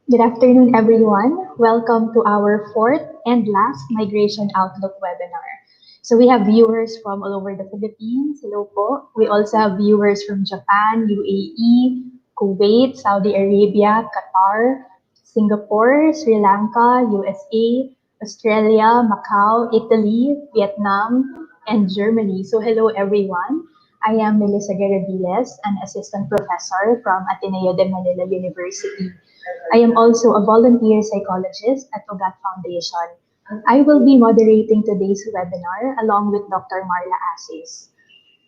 Good afternoon, everyone. Welcome to our fourth and last Migration Outlook webinar. So we have viewers from all over the Philippines. Hello po. We also have viewers from Japan, UAE, Kuwait, Saudi Arabia, Qatar, Singapore, Sri Lanka, USA, Australia, Macau, Italy, Vietnam, and Germany. So hello, everyone. I am Melissa Garadiles, an assistant professor from Ateneo de Manila University. I am also a volunteer psychologist at Ugat Foundation. I will be moderating today's webinar along with Dr. Marla Assis.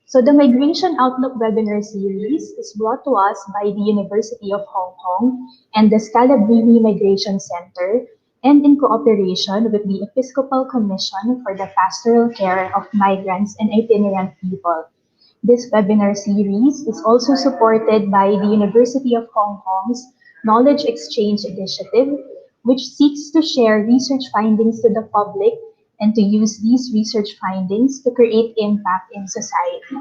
So the Migration Outlook webinar series is brought to us by the University of Hong Kong and the Scalabrini Migration Center and in cooperation with the Episcopal Commission for the Pastoral Care of Migrants and Itinerant People. This webinar series is also supported by the University of Hong Kong's Knowledge Exchange Initiative, which seeks to share research findings to the public and to use these research findings to create impact in society.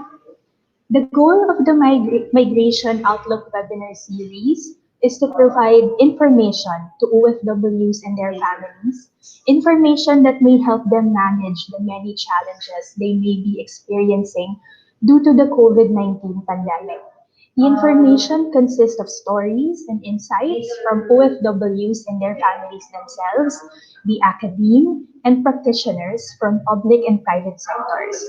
The goal of the Migration Outlook webinar series is to provide information to OFWs and their families, information that may help them manage the many challenges they may be experiencing due to the COVID-19 pandemic. The information consists of stories and insights from OFWs and their families themselves, the academe, and practitioners from public and private sectors.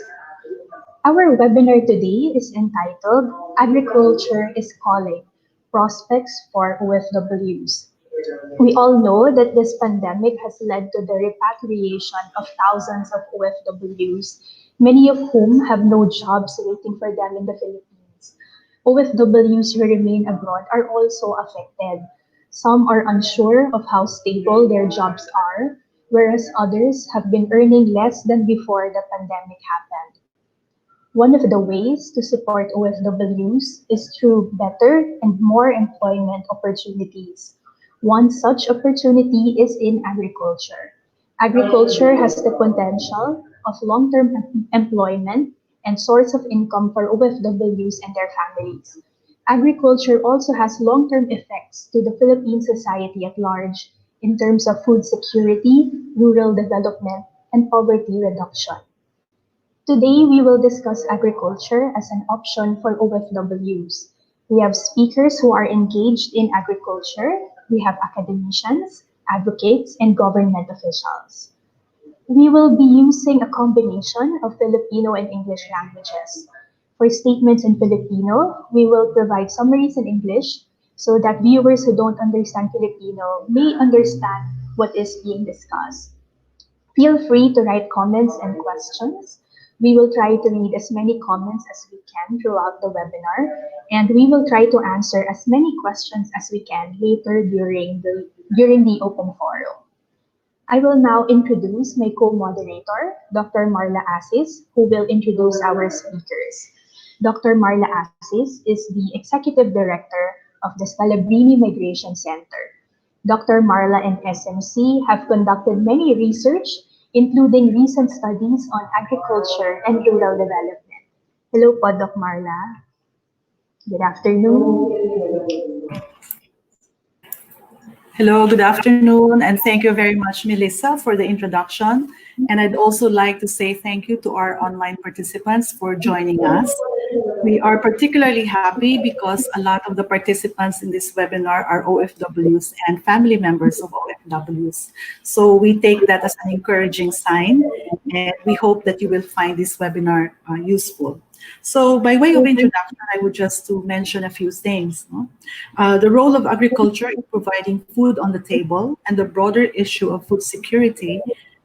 Our webinar today is entitled Agriculture is Calling, Prospects for OFWs. We all know that this pandemic has led to the repatriation of thousands of OFWs, many of whom have no jobs waiting for them in the Philippines. OFWs who remain abroad are also affected. Some are unsure of how stable their jobs are, whereas others have been earning less than before the pandemic happened. One of the ways to support OFWs is through better and more employment opportunities. One such opportunity is in agriculture. Agriculture has the potential of long-term employment and source of income for OFWs and their families. Agriculture also has long-term effects to the Philippine society at large in terms of food security, rural development, and poverty reduction. Today, we will discuss agriculture as an option for OFWs. We have speakers who are engaged in agriculture, we have academicians, advocates, and government officials. We will be using a combination of Filipino and English languages. For statements in Filipino, we will provide summaries in English so that viewers who don't understand Filipino may understand what is being discussed. Feel free to write comments and questions. We will try to read as many comments as we can throughout the webinar, and we will try to answer as many questions as we can later during the open forum. I will now introduce my co-moderator, Dr. Marla Assis, who will introduce our speakers. Dr. Marla Assis is the Executive Director of the Scalabrini Migration Center. Dr. Marla and SMC have conducted many research, including recent studies on agriculture and rural development. Hello po, Doc Marla. Good afternoon. Hello, good afternoon, and thank you very much, Melissa, for the introduction. And I'd also like to say thank you to our online participants for joining us. We are particularly happy because a lot of the participants in this webinar are OFWs and family members of OFWs. So we take that as an encouraging sign, and we hope that you will find this webinar useful. So by way of introduction, I would just to mention a few things. The role of agriculture in providing food on the table and the broader issue of food security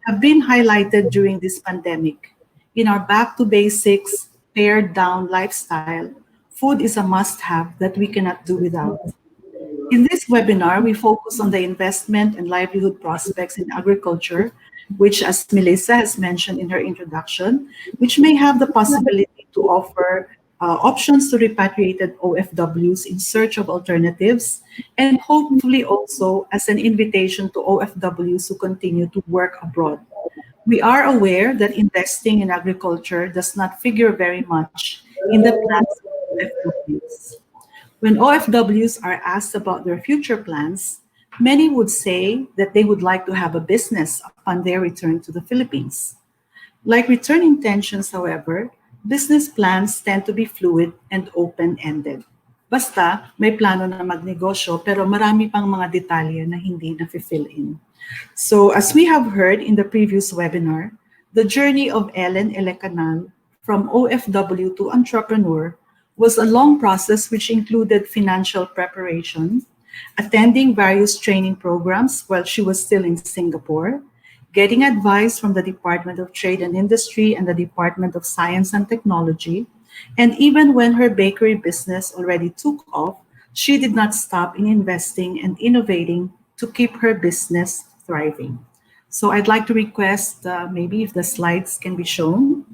have been highlighted during this pandemic. In our back to basics, pared down lifestyle, food is a must-have that we cannot do without. In this webinar, we focus on the investment and livelihood prospects in agriculture, which, as Melissa has mentioned in her introduction, which may have the possibility to offer options to repatriated OFWs in search of alternatives, and hopefully also as an invitation to OFWs who continue to work abroad. We are aware that investing in agriculture does not figure very much in the plans of OFWs. When OFWs are asked about their future plans, Many would say that they would like to have a business upon their return to the Philippines. Like return intentions, however, business plans tend to be fluid and open-ended. Basta, may plano na magnegosyo pero marami pang mga detalye na hindi na-fill in. So as we have heard in the previous webinar, the journey of Ellen Elecanal from OFW to entrepreneur was a long process which included financial preparation, attending various training programs while she was still in Singapore, getting advice from the Department of Trade and Industry and the Department of Science and Technology, and even when her bakery business already took off, she did not stop in investing and innovating to keep her business thriving. So I'd like to request maybe if the slides can be shown.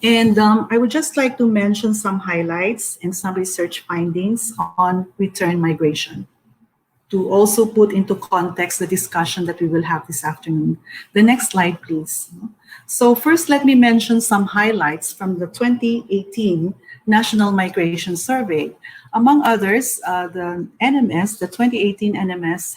And I would just like to mention some highlights and some research findings on return migration to also put into context the discussion that we will have this afternoon. The next slide, please. So first, let me mention some highlights from the 2018 National Migration Survey. Among others, the NMS, the 2018 NMS,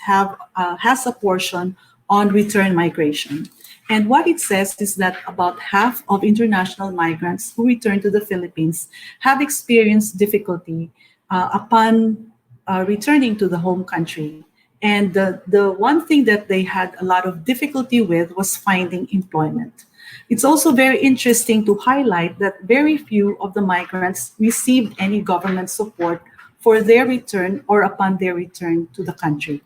has a portion on return migration. And what it says is that about half of international migrants who return to the Philippines have experienced difficulty upon returning to the home country. And the one thing that they had a lot of difficulty with was finding employment. It's also very interesting to highlight that very few of the migrants received any government support for their return or upon their return to the country.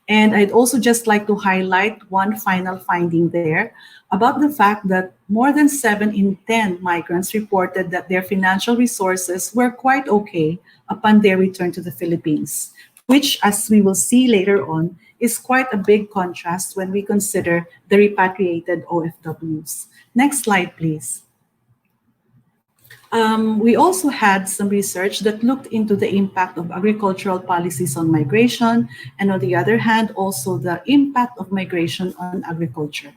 And I'd also just like to highlight one final finding there about the fact that more than 7 in 10 migrants reported that their financial resources were quite okay upon their return to the Philippines, which, as we will see later on, is quite a big contrast when we consider the repatriated OFWs. Next slide, please. We also had some research that looked into the impact of agricultural policies on migration, and on the other hand, also the impact of migration on agriculture.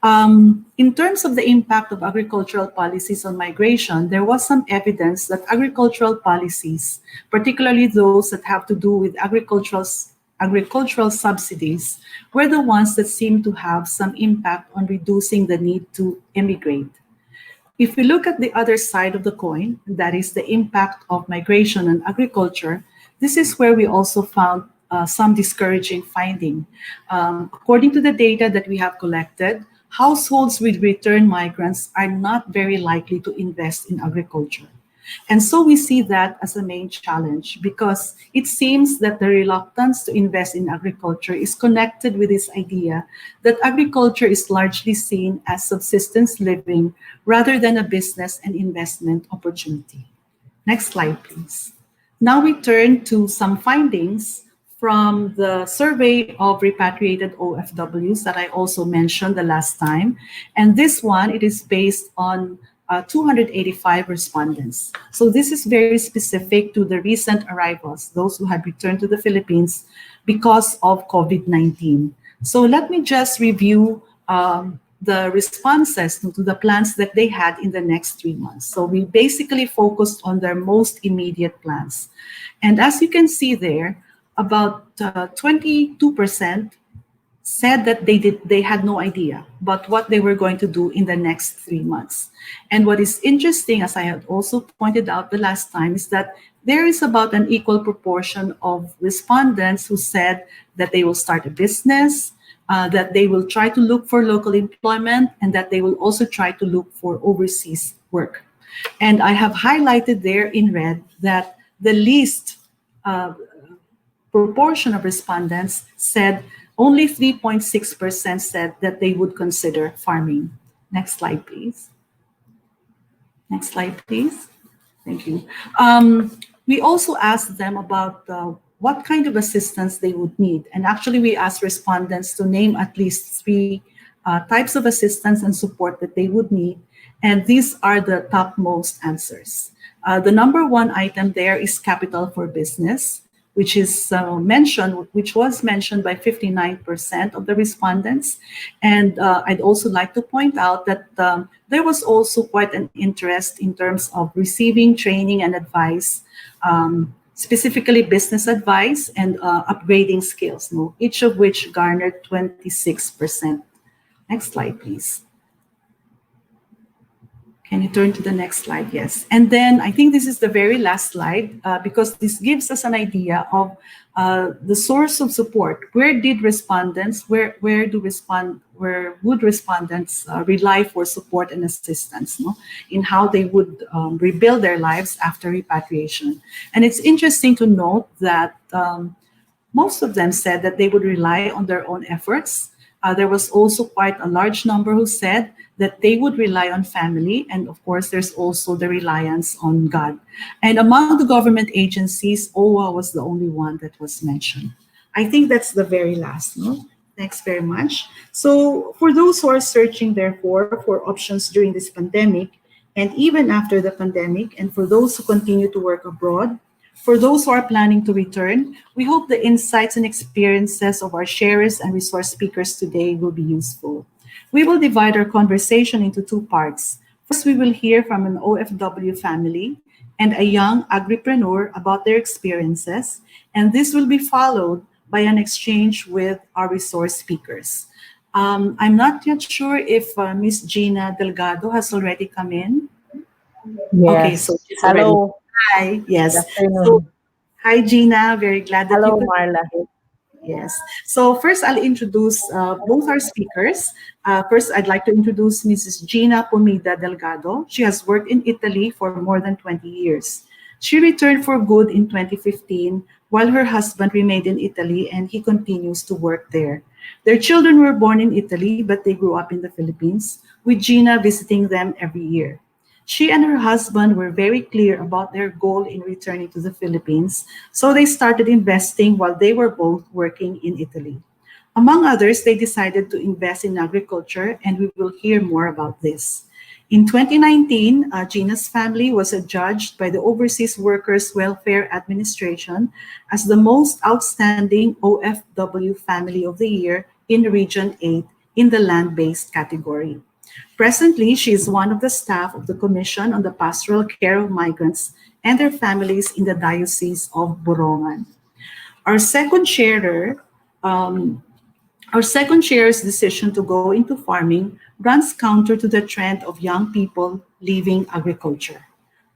In terms of the impact of agricultural policies on migration, there was some evidence that agricultural policies, particularly those that have to do with agricultural subsidies, were the ones that seemed to have some impact on reducing the need to immigrate. If we look at the other side of the coin, that is the impact of migration on agriculture, this is where we also found some discouraging finding. According to the data that we have collected, households with returned migrants are not very likely to invest in agriculture. And so we see that as a main challenge because it seems that the reluctance to invest in agriculture is connected with this idea that agriculture is largely seen as subsistence living rather than a business and investment opportunity. Next slide, please. Now we turn to some findings from the survey of repatriated OFWs that I also mentioned the last time. And this one, it is based on 285 respondents. So this is very specific to the recent arrivals, those who had returned to the Philippines because of COVID-19. So let me just review the responses to the plans that they had in the next 3 months. So we basically focused on their most immediate plans. And as you can see there, about 22% said that they had no idea about what they were going to do in the next 3 months. And what is interesting, as I had also pointed out the last time, is that there is about an equal proportion of respondents who said that they will start a business, that they will try to look for local employment, and that they will also try to look for overseas work. And I have highlighted there in red that the least proportion of respondents said only 3.6% said that they would consider farming. Next slide, please. Next slide, please. Thank you. We also asked them about what kind of assistance they would need. And actually, we asked respondents to name at least 3 types of assistance and support that they would need. And these are the topmost answers. The number 1 item there is capital for business, which was mentioned by 59% of the respondents. And I'd also like to point out that there was also quite an interest in terms of receiving training and advice, specifically business advice and upgrading skills, no? Each of which garnered 26%. Next slide, please. Can you turn to the next slide? Yes. And then I think this is the very last slide because this gives us an idea of the source of support. Where did respondents, where would respondents rely for support and assistance, no? In how they would rebuild their lives after repatriation. And it's interesting to note that most of them said that they would rely on their own efforts. There was also quite a large number who said that they would rely on family. And of course, there's also the reliance on God. And among the government agencies, OWA was the only one that was mentioned. I think that's the very last, no? Thanks very much. So for those who are searching, therefore, for options during this pandemic, and even after the pandemic, and for those who continue to work abroad, for those who are planning to return, we hope the insights and experiences of our sharers and resource speakers today will be useful. We will divide our conversation into two parts. First, we will hear from an OFW family and a young agripreneur about their experiences, and this will be followed by an exchange with our resource speakers. I'm not yet sure if Miss Gina Delgado has already come in. Okay, so Yes. she's already. Hello. Hi, Good yes. So, afternoon. hi Gina, very glad that you Hello, could. Marla. Yes. So first, I'll introduce both our speakers. First, I'd like to introduce Mrs. Gina Pomida Delgado. She has worked in Italy for more than 20 years. She returned for good in 2015 while her husband remained in Italy and he continues to work there. Their children were born in Italy, but they grew up in the Philippines, with Gina visiting them every year. She and her husband were very clear about their goal in returning to the Philippines, so they started investing while they were both working in Italy. Among others, they decided to invest in agriculture, and we will hear more about this. In 2019, Gina's family was adjudged by the Overseas Workers Welfare Administration as the most outstanding OFW family of the year in Region 8 in the land-based category. Presently, she is one of the staff of the Commission on the Pastoral Care of Migrants and their families in the Diocese of Borongan. Our second sharer, um, our second sharer's decision to go into farming runs counter to the trend of young people leaving agriculture.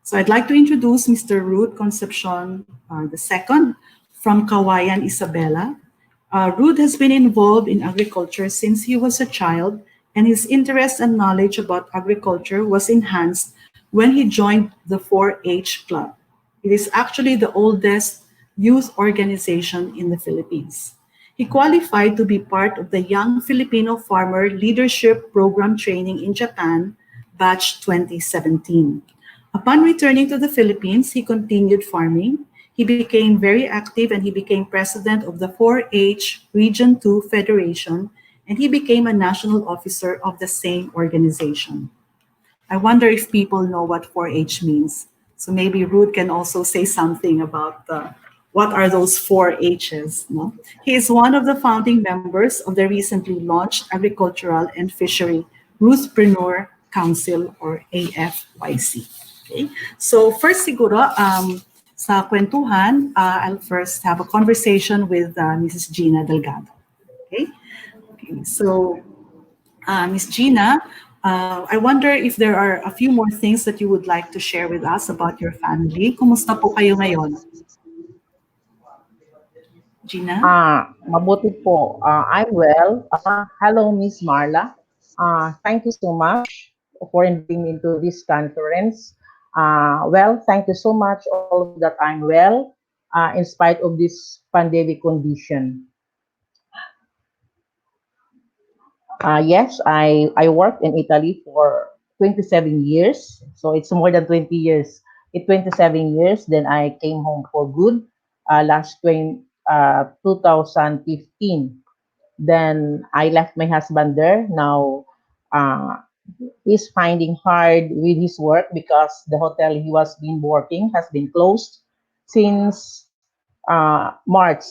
So I'd like to introduce Mr. Rude Concepcion II from Kawayan, Isabela. Rude has been involved in agriculture since he was a child, and his interest and knowledge about agriculture was enhanced when he joined the 4-H Club. It is actually the oldest youth organization in the Philippines. He qualified to be part of the Young Filipino Farmer Leadership Program training in Japan, batch 2017. Upon returning to the Philippines, he continued farming. He became very active and he became president of the 4-H Region 2 Federation, and he became a national officer of the same organization. I wonder if people know what 4-H means. So maybe Ruth can also say something about what are those 4-H's. No? He is one of the founding members of the recently launched Agricultural and Fishery Ruthpreneur Council, or AFYC. Okay? So first siguro, sa kwentuhan, I'll first have a conversation with Mrs. Gina Delgado. Okay? Okay, so Ms. Gina, I wonder if there are a few more things that you would like to share with us about your family. Kumusta po kayo ngayon? Gina? Mabuti po. I'm well. Hello, Miss Marla. Thank you so much for inviting me into this conference. Well, thank you so much also that I'm well in spite of this pandemic condition. Yes, I worked in Italy for 27 years. So it's more than 20 years. In 27 years, then I came home for good last 2015. Then I left my husband there. Now uh, he's finding hard with his work because the hotel he was been working has been closed since March,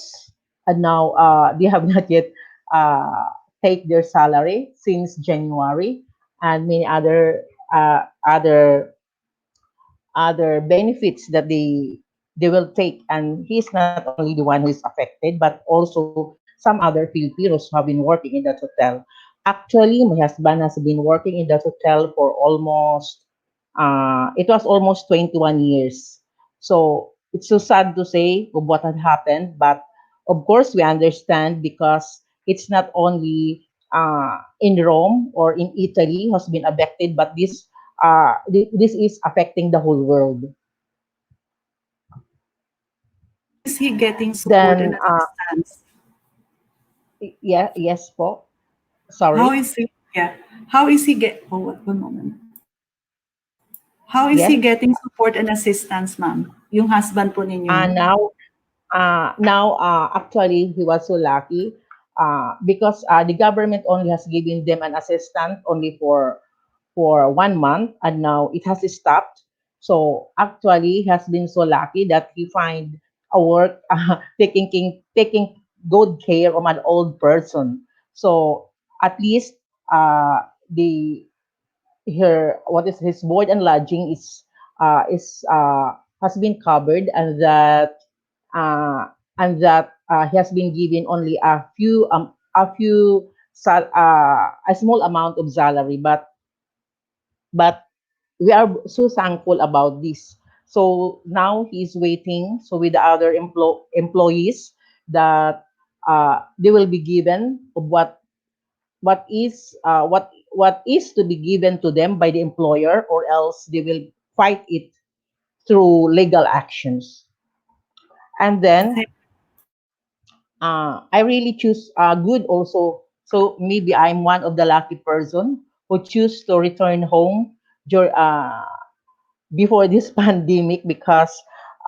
and now they have not yet uh, take their salary since January, and many uh, other other benefits that they they will take, and he's not only the one who is affected, but also some other Filipinos who have been working in that hotel. Actually, my husband has been working in that hotel for almost, it was almost 21 years. So it's so sad to say of what had happened, but of course we understand because it's not only in Rome or in Italy has been affected, but this is affecting the whole world. How is he getting support and Then, assistance? yeah, yes po. How Sorry. is he? Yeah. How is he get? Oh, one moment. How is he Yes. getting support and assistance, ma'am? Yung husband po ninyo. Now, actually, he was so lucky because the government only has given them an assistant only for 1 month, and now it has stopped. So actually, he has been so lucky that he find a work taking good care of an old person. So at least the her what is his board and lodging is has been covered, uh, and that he has been given only a small amount of salary, but we are so thankful about this. So now he's waiting. So with the other employees that they will be given of what is to be given to them by the employer, or else they will fight it through legal actions. And then Thank- I really choose good also. So maybe I'm one of the lucky person who choose to return home before this pandemic, because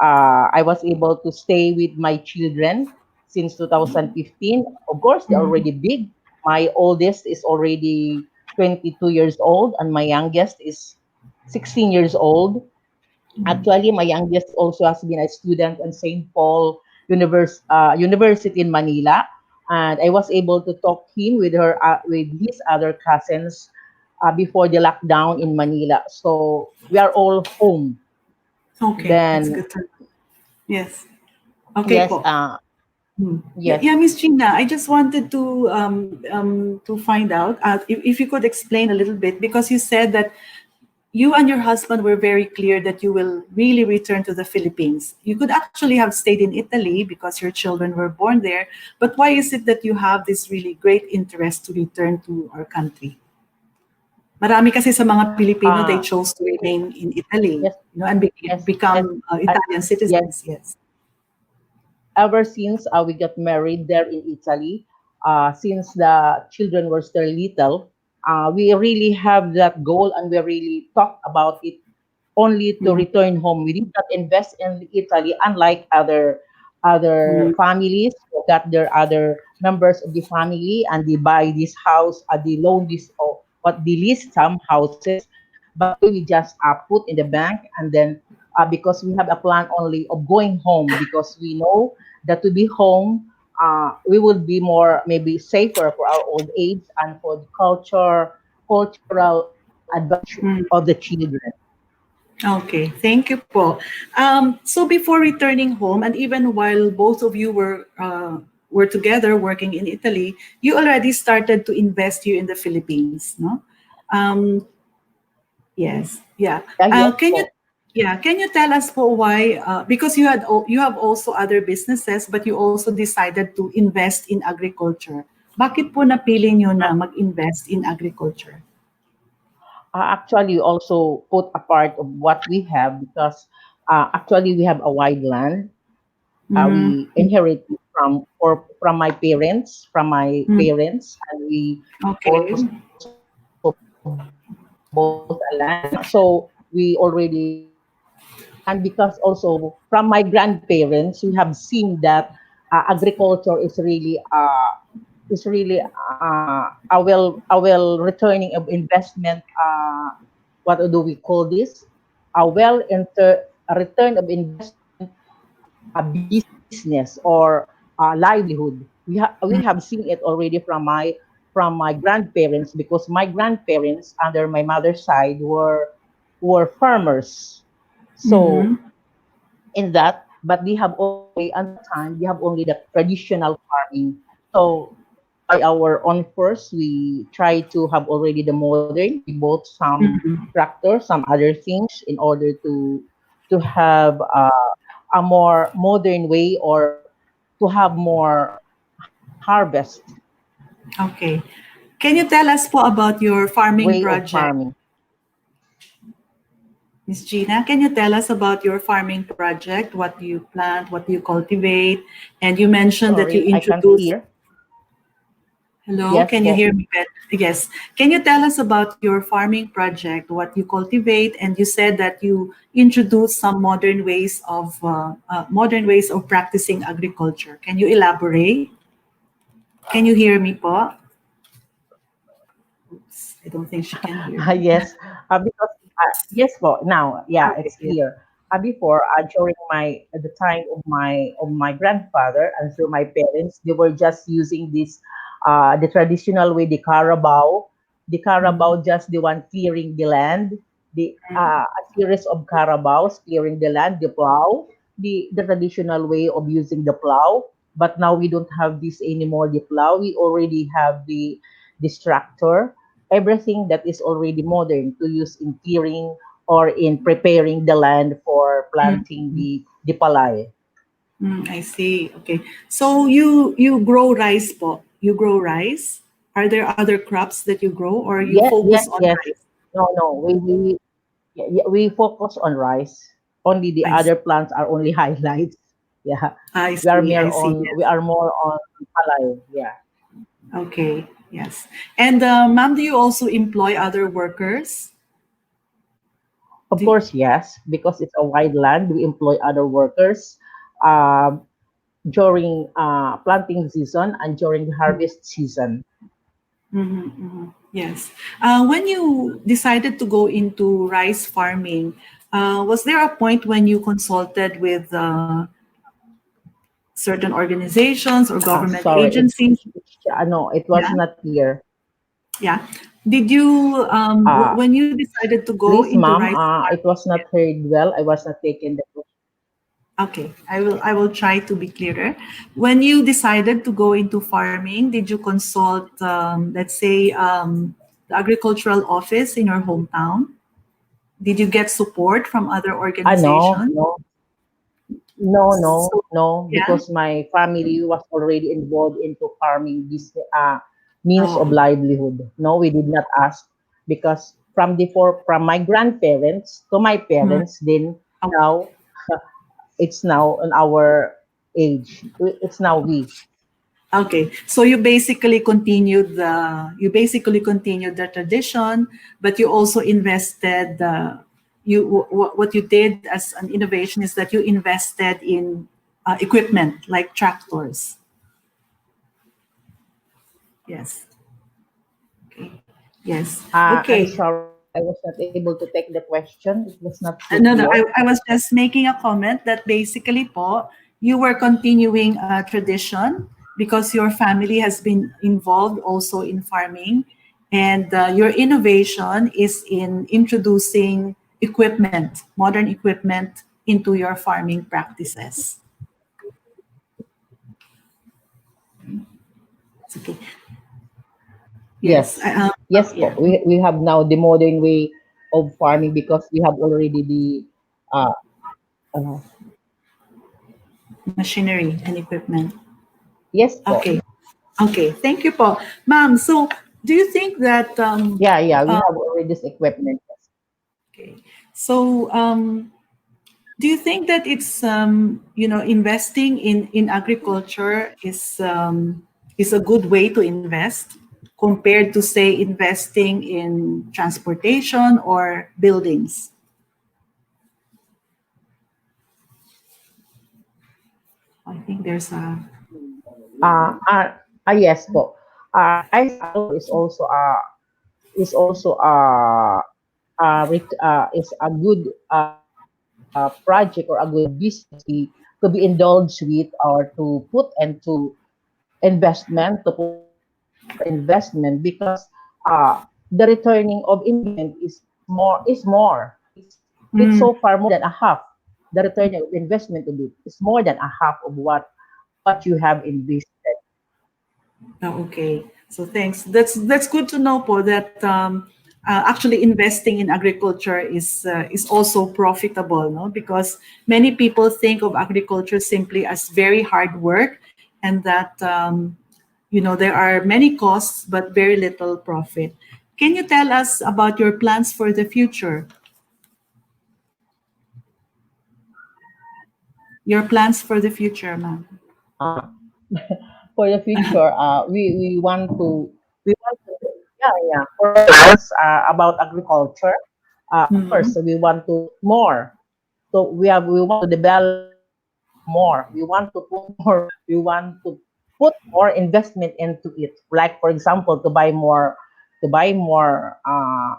I was able to stay with my children since 2015. Of course, they're Mhm. already big. My oldest is already 22 years old, and my youngest is 16 years old. Actually, my youngest also has been a student in St. Paul University in Manila, and I was able to talk him with his other cousins before the lockdown in Manila. So we are all home. Okay, that's Then good to know. Yes. Okay yes, po. Yeah, yes, yeah, Miss Gina, I just wanted to find out if you could explain a little bit, because you said that you and your husband were very clear that you will really return to the Philippines. You could actually have stayed in Italy because your children were born there, but why is it that you have this really great interest to return to our country? Marami kasi sa mga Pilipino, they uh, chose to remain in Italy, yes, and yes, yes, become I, Italian yes. citizens. Yes. Ever since we got married there in Italy, since the children were still little, we really have that goal, and we really talk about it only to Mm, return home. We did not invest in Italy, unlike other mm, families who got their other members of the family and they buy this house, they loan this, or what they lease some houses. But we just put in the bank, and then because we have a plan only of going home, because we know that to be home, we would be more maybe safer for our old age and for the cultural advantage mm. of the children. Okay, thank you po. So before returning home, and even while both of you were together working in Italy, you already started to invest here in the Philippines, no? Um, yes, yeah. Yeah, yes Can you, po. yeah, can you tell us po why? Because you have also other businesses, but you also decided to invest in agriculture. Bakit po napili niyo Uh, na mag-invest in agriculture? actually, also put a part of what we have, because actually we have a wide land. Mm, We inherited from my parents, mm, and we okay. also bought a land. So we already and because also from my grandparents, we have seen that agriculture is really a well returning of investment. What do we call this? A return of investment business or livelihood. We have seen it already from my grandparents, because my grandparents under my mother's side were farmers. So Mm-hmm. in that. but they have only on that time they have only the traditional farming. So by our own first, we try to have already the modern. We bought some Mhm. tractors, some other things in order to have a more modern way or to have more harvest Okay. Can you tell us po about your farming way of project? farming. Miss Gina, can you tell us about your farming project? What do you plant? What do you cultivate? And you mentioned that you Sorry, I can't introduced. hear. Hello, Yes, can you po. hear me? Yes. Can you tell us about your farming project, what you cultivate? And you said that you introduced some modern ways of practicing agriculture. Can you elaborate? Can you hear me, po? Oops, I don't think she can hear me. Yes, because yes, po. Now, yeah, Okay. it's Yeah. clear. Before, during my at the time of my grandfather and through my parents, they were just using this, the traditional way, the Mhm. carabao, just the one clearing the land, the a series of carabaos clearing the land, the plow, the traditional way of using the plow. But now we don't have this anymore. The plow, we already have the this tractor, everything that is already modern to use in clearing or in preparing the land for planting Mhm. the palay. I see. Okay. So you grow rice po. You grow rice. Are there other crops that you grow or you Yes, focus yes, on yes. rice? No, no, we focus on rice. Only the I see. other plants are only highlights. Yeah, I see. I see. we Yes. are more on palay. Yeah, Okay. Yes. And ma'am, do you also employ other workers? of Do, course, yes, because it's a wide land. We employ other workers um, during planting season and during the harvest season. yes. When you decided to go into rice farming, was there a point when you consulted with certain organizations or government Sorry, agencies? no, it was Yeah. not clear. Yeah. Did you Uh, when you decided to go Please, into ma'am, rice it was farming? not heard well. I was not taking the question. Okay, I will try to be clearer. When you decided to go into farming, did you consult, let's say, the agricultural office in your hometown? Did you get support from other No, organizations? no, no, no, So, no, yeah. because my family was already involved into farming this means of Oh, livelihood. No, we did not ask because from my grandparents to my mm, parents, then okay. now it's now on our age. It's now we. Okay, so you basically continued the tradition, but you also invested. What you did as an innovation is that you invested in equipment like tractors. Yes. Okay. Yes. I'm Okay. sorry, I was not able to take the question. It was not so No, no. clear. I was just making a comment that basically, po, you were continuing a tradition because your family has been involved also in farming, and your innovation is in introducing equipment, modern equipment, into your farming practices. It's okay. Yes. Yes. Yes po. Yeah. We have now the modern way of farming because we have already the uh, uh Machinery and equipment. yes po. Okay. Okay. Thank you, po, ma'am. So, do you think that Yeah, yeah, we have already this equipment. Yes. okay. So, do you think that it's investing in agriculture is a good way to invest compared to say investing in transportation or buildings? I think there's a Uh, uh, yes po. Rice agriculture is also is a good project or a good business to be indulged with or to put into investment, to put into our investment because the returning of investment is more. It's mm, so far more than a half the return of investment of it is more than a half of what you have invested. Okay. So thanks. That's good to know po that actually investing in agriculture is also profitable, no? Because many people think of agriculture simply as very hard work, and that there are many costs but very little profit. Can you tell us about your plans for the future? Your plans for the future, ma'am. Uh, for the future, we want to yeah, yeah. For us, about agriculture, of course, Mhm. we want to more. So we want to develop more. We want to put more. We want to put more investment into it. Like for example, to buy more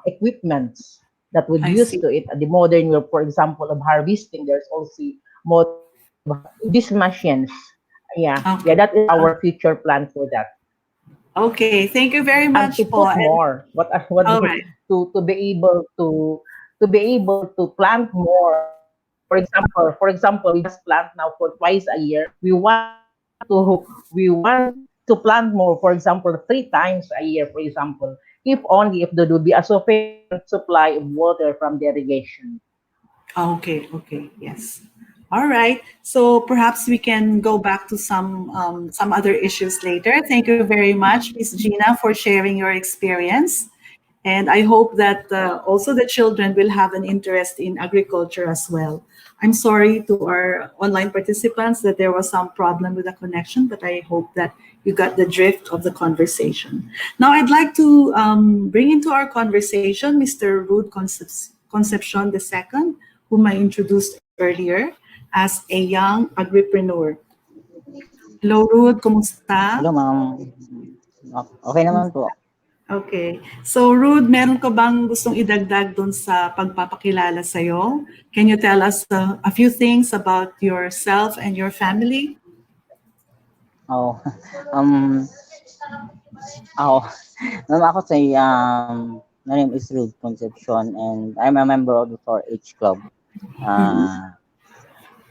equipments that would I use see. to it the modern way, for example, of harvesting. There's also modern way of these machines. Yeah, yeah. Okay. That is our future plan for that. Okay. Thank you very And to much, put Paul. And more, what all right. to be able to plant more. For example, we just plant now for twice a year. We want to plant more. For example, 3 times a year. For example, if only if there would be a sufficient supply of water from the irrigation. Okay, okay, yes. All right. So perhaps we can go back to some other issues later. Thank you very much, Miss Gina, for sharing your experience. And I hope that also the children will have an interest in agriculture as well. I'm sorry to our online participants that there was some problem with the connection, but I hope that you got the drift of the conversation. Now, I'd like to bring into our conversation Mr. Rude Concepcion II, whom I introduced earlier as a young agripreneur. Hello, Rude. Kumusta? Hello, ma'am. Okay naman po. Okay. So, Rude, meron ka bang gustong idagdag dun sa pagpapakilala sa'yo? Can you tell us a few things about yourself and your family? Oh, um, ako, ma'am, ako my name is Rude Concepcion and I'm a member of the 4-H Club Mhm.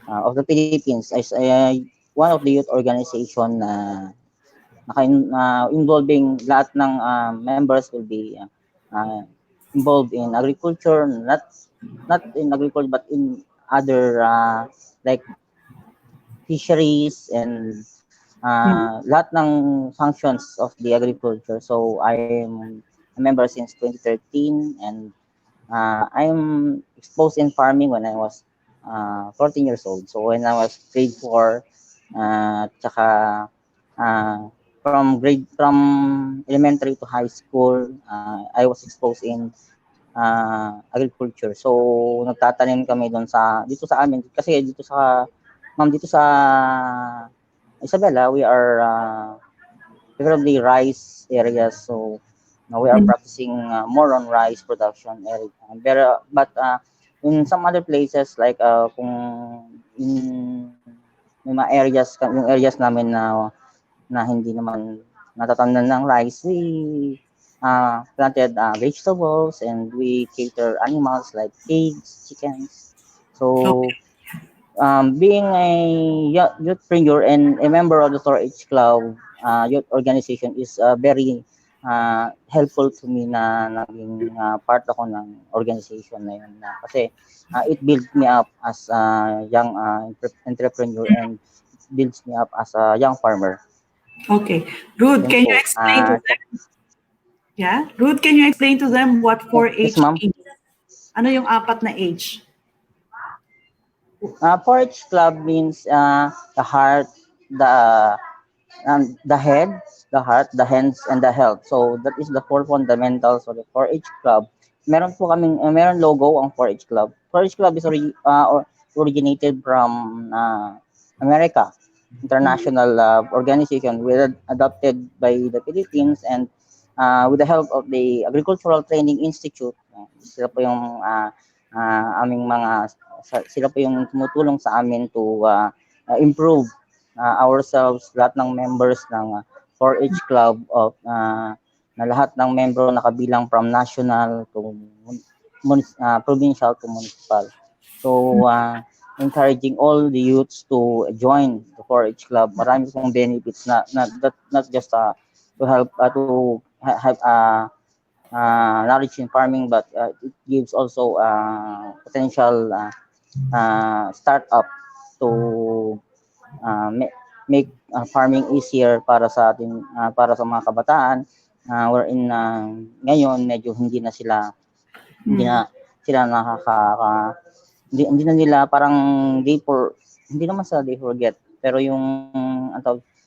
uh, of the Philippines. As one of the youth organization na involving lahat ng members will be involved in agriculture, not in agriculture but in other like fisheries and lahat ng functions of the agriculture. So I'm a member since 2013 and I'm exposed in farming when I was 14 years old. So when I was grade 4, tsaka from elementary to high school, I was exposed in agriculture. So nagtatanim kami doon dito sa amin kasi dito sa Isabela, we are preferably rice areas. So now we are Mhm. practicing more on rice production area. But in some other places like kung in may mga areas yung areas namin na hindi naman natatamnan ng rice, we planted vegetables and we cater animals like pigs, chickens. Okay. So being a youthpreneur and a member of the 4-H Club youth organization is very helpful to me na naging part ako ng organization na yun kasi it built me up as a young entrepreneur and builds me up as a young farmer. Okay. Rude, Yun can you po. explain to them? Yeah? Rude, can you explain to them what Yes, 4-H ma'am. means? Ano yung apat na H? 4-H Club means the heart, the head, the heart, the hands, and the health. So that is the four fundamentals of the 4-H Club. Meron logo ang 4-H Club. 4-H Club is originated from America, international organization, adopted by the Philippines and with the help of the Agricultural Training Institute. Sila po yung aming sila po yung tumutulong sa amin to improve ourselves, lahat ng members ng 4-H Club na lahat ng membro nakabilang from national to provincial to municipal. So encouraging all the youths to join the 4-H club. Marami pong benefits na not just to help have knowledge in farming, but it gives also potential startup to make farming easier para sa ating para sa mga kabataan, wherein ngayon medyo hindi na sila hindi na nila parang hindi naman sa they forget, pero yung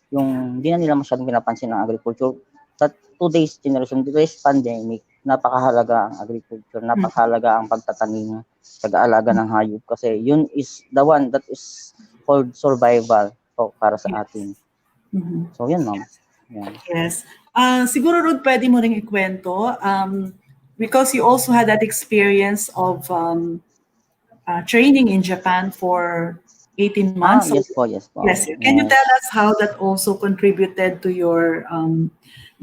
yung hindi na nila masyadong pinapansin ang agriculture. Sa today's generation, today's pandemic, napakahalaga ang agriculture, napakahalaga ang pagtatanim, pag-aalaga ng hayop, kasi yun is the one that is called survival para sa atin. So yun, ma'am. Yeah. Yes. Siguro, Rude, pwede mo ring ikwento, because you also had that experience of training in Japan for 18 months. Yes po. Yes. Can you tell us how that also contributed to your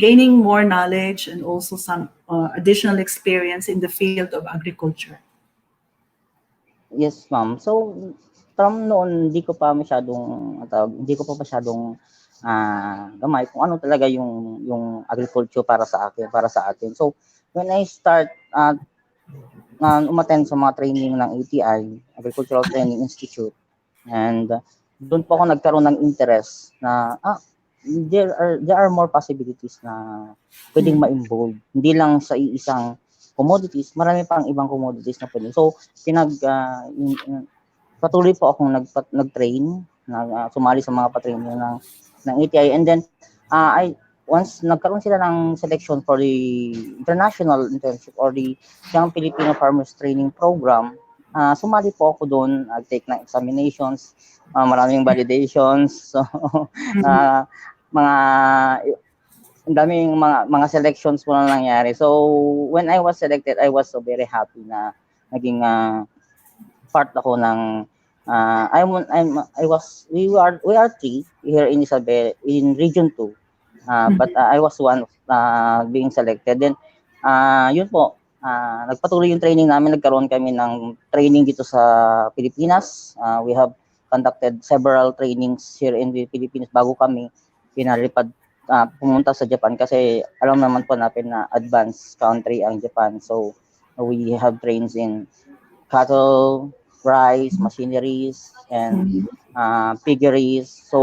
gaining more knowledge and also some additional experience in the field of agriculture? Yes, ma'am. So, from noon, hindi ko pa masyadong gamay kung ano talaga yung agriculture para sa atin. So, when I start umattend sa mga training ng ATI, Agricultural Training Institute, and doon po ako nagkaroon ng interest na there are more possibilities na pwedeng ma-involve. Hindi lang sa isang commodities, marami pang ibang commodities na pwede. So, patuloy po akong nag-train, sumali sa mga pa-training ng ATI, and then once nagkaroon sila ng selection for the international internship or the Young Filipino Farmers Training Program, sumali po ako doon, take ng examinations, maraming validations, so ang daming mga selections po na nangyari. So when I was selected, I was so very happy na naging part ako ng we are three here in Isabel in Region 2. But I was one being selected. Then yun po, nagpatuloy yung training namin. Nagkaroon kami ng training dito sa Pilipinas. We have conducted several trainings here in the Philippines bago kami pinalipad pumunta sa Japan, kasi alam naman po natin na advanced country ang Japan. So we have trains in cattle, rice, machineries, and piggeries. So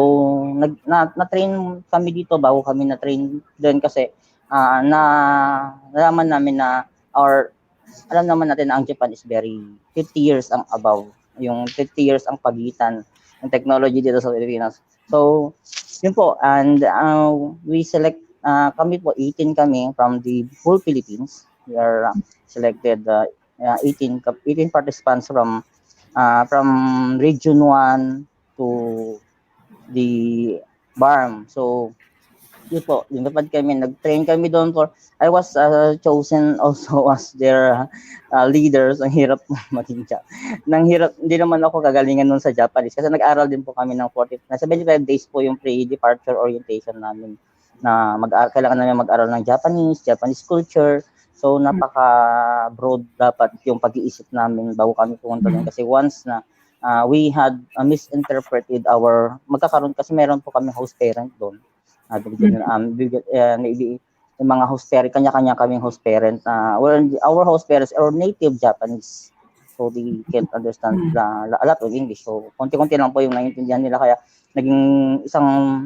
na-train kami dito bago kami na-train din, kasi nalaman namin na alam naman natin na ang Japan is very 50 years ang above, yung 50 years ang pagitan ng technology dito sa Pilipinas. So yun po, and we select kami po 18 kami from the whole Philippines. We are selected 18 participants from Region 1 to the BARM. So yun po, lumipad kami, nag-train kami doon I was chosen also as their leaders. Ang hirap maging hindi naman ako kagalingan nun sa Japanese, kasi nag-aral din po kami ng 75 days po yung pre-departure orientation namin, na kailangan namin mag-aral ng Japanese culture. So napaka-broad dapat yung pag-iisip namin bago kami pumunta doon, kasi once na we had misinterpreted magkakaroon, kasi meron po kami host parent doon. Yung mga host parent, kanya-kanya kaming host parent. Our host parents are native Japanese, so they can't understand a lot of English. So konti-konti lang po yung naiintindihan nila, kaya naging isang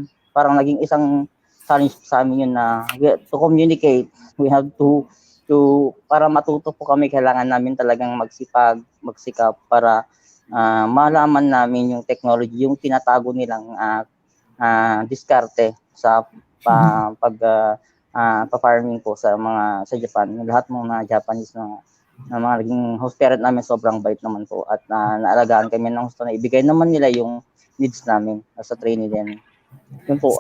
challenge sa amin yun, na to communicate. We have to para matuto po kami, kailangan namin talagang magsikap para malaman namin yung technology, yung tinatago nilang diskarte sa pa-farming po sa Japan. Lahat ng mga Japanese na mga naging host parent namin, sobrang bait naman po, at naalagaan kami ng gusto na ibigay naman nila yung needs namin sa training din. Yun po,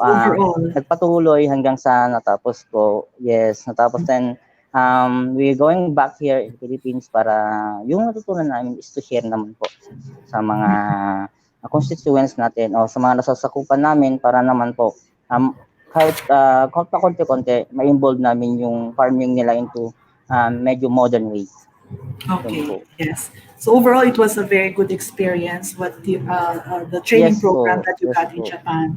nagpatuloy hanggang sa natapos ko. Yes, natapos din. We're going back here in the Philippines para yung natutunan namin is to share naman po sa mga constituents natin o sa mga nasasakupan namin, para naman po kahit konti-konti ma-involve namin yung farming nila into medyo modern way. Yun Okay, po. yes. So overall, it was a very good experience, the training Yes program po, that you yes got in po, Japan.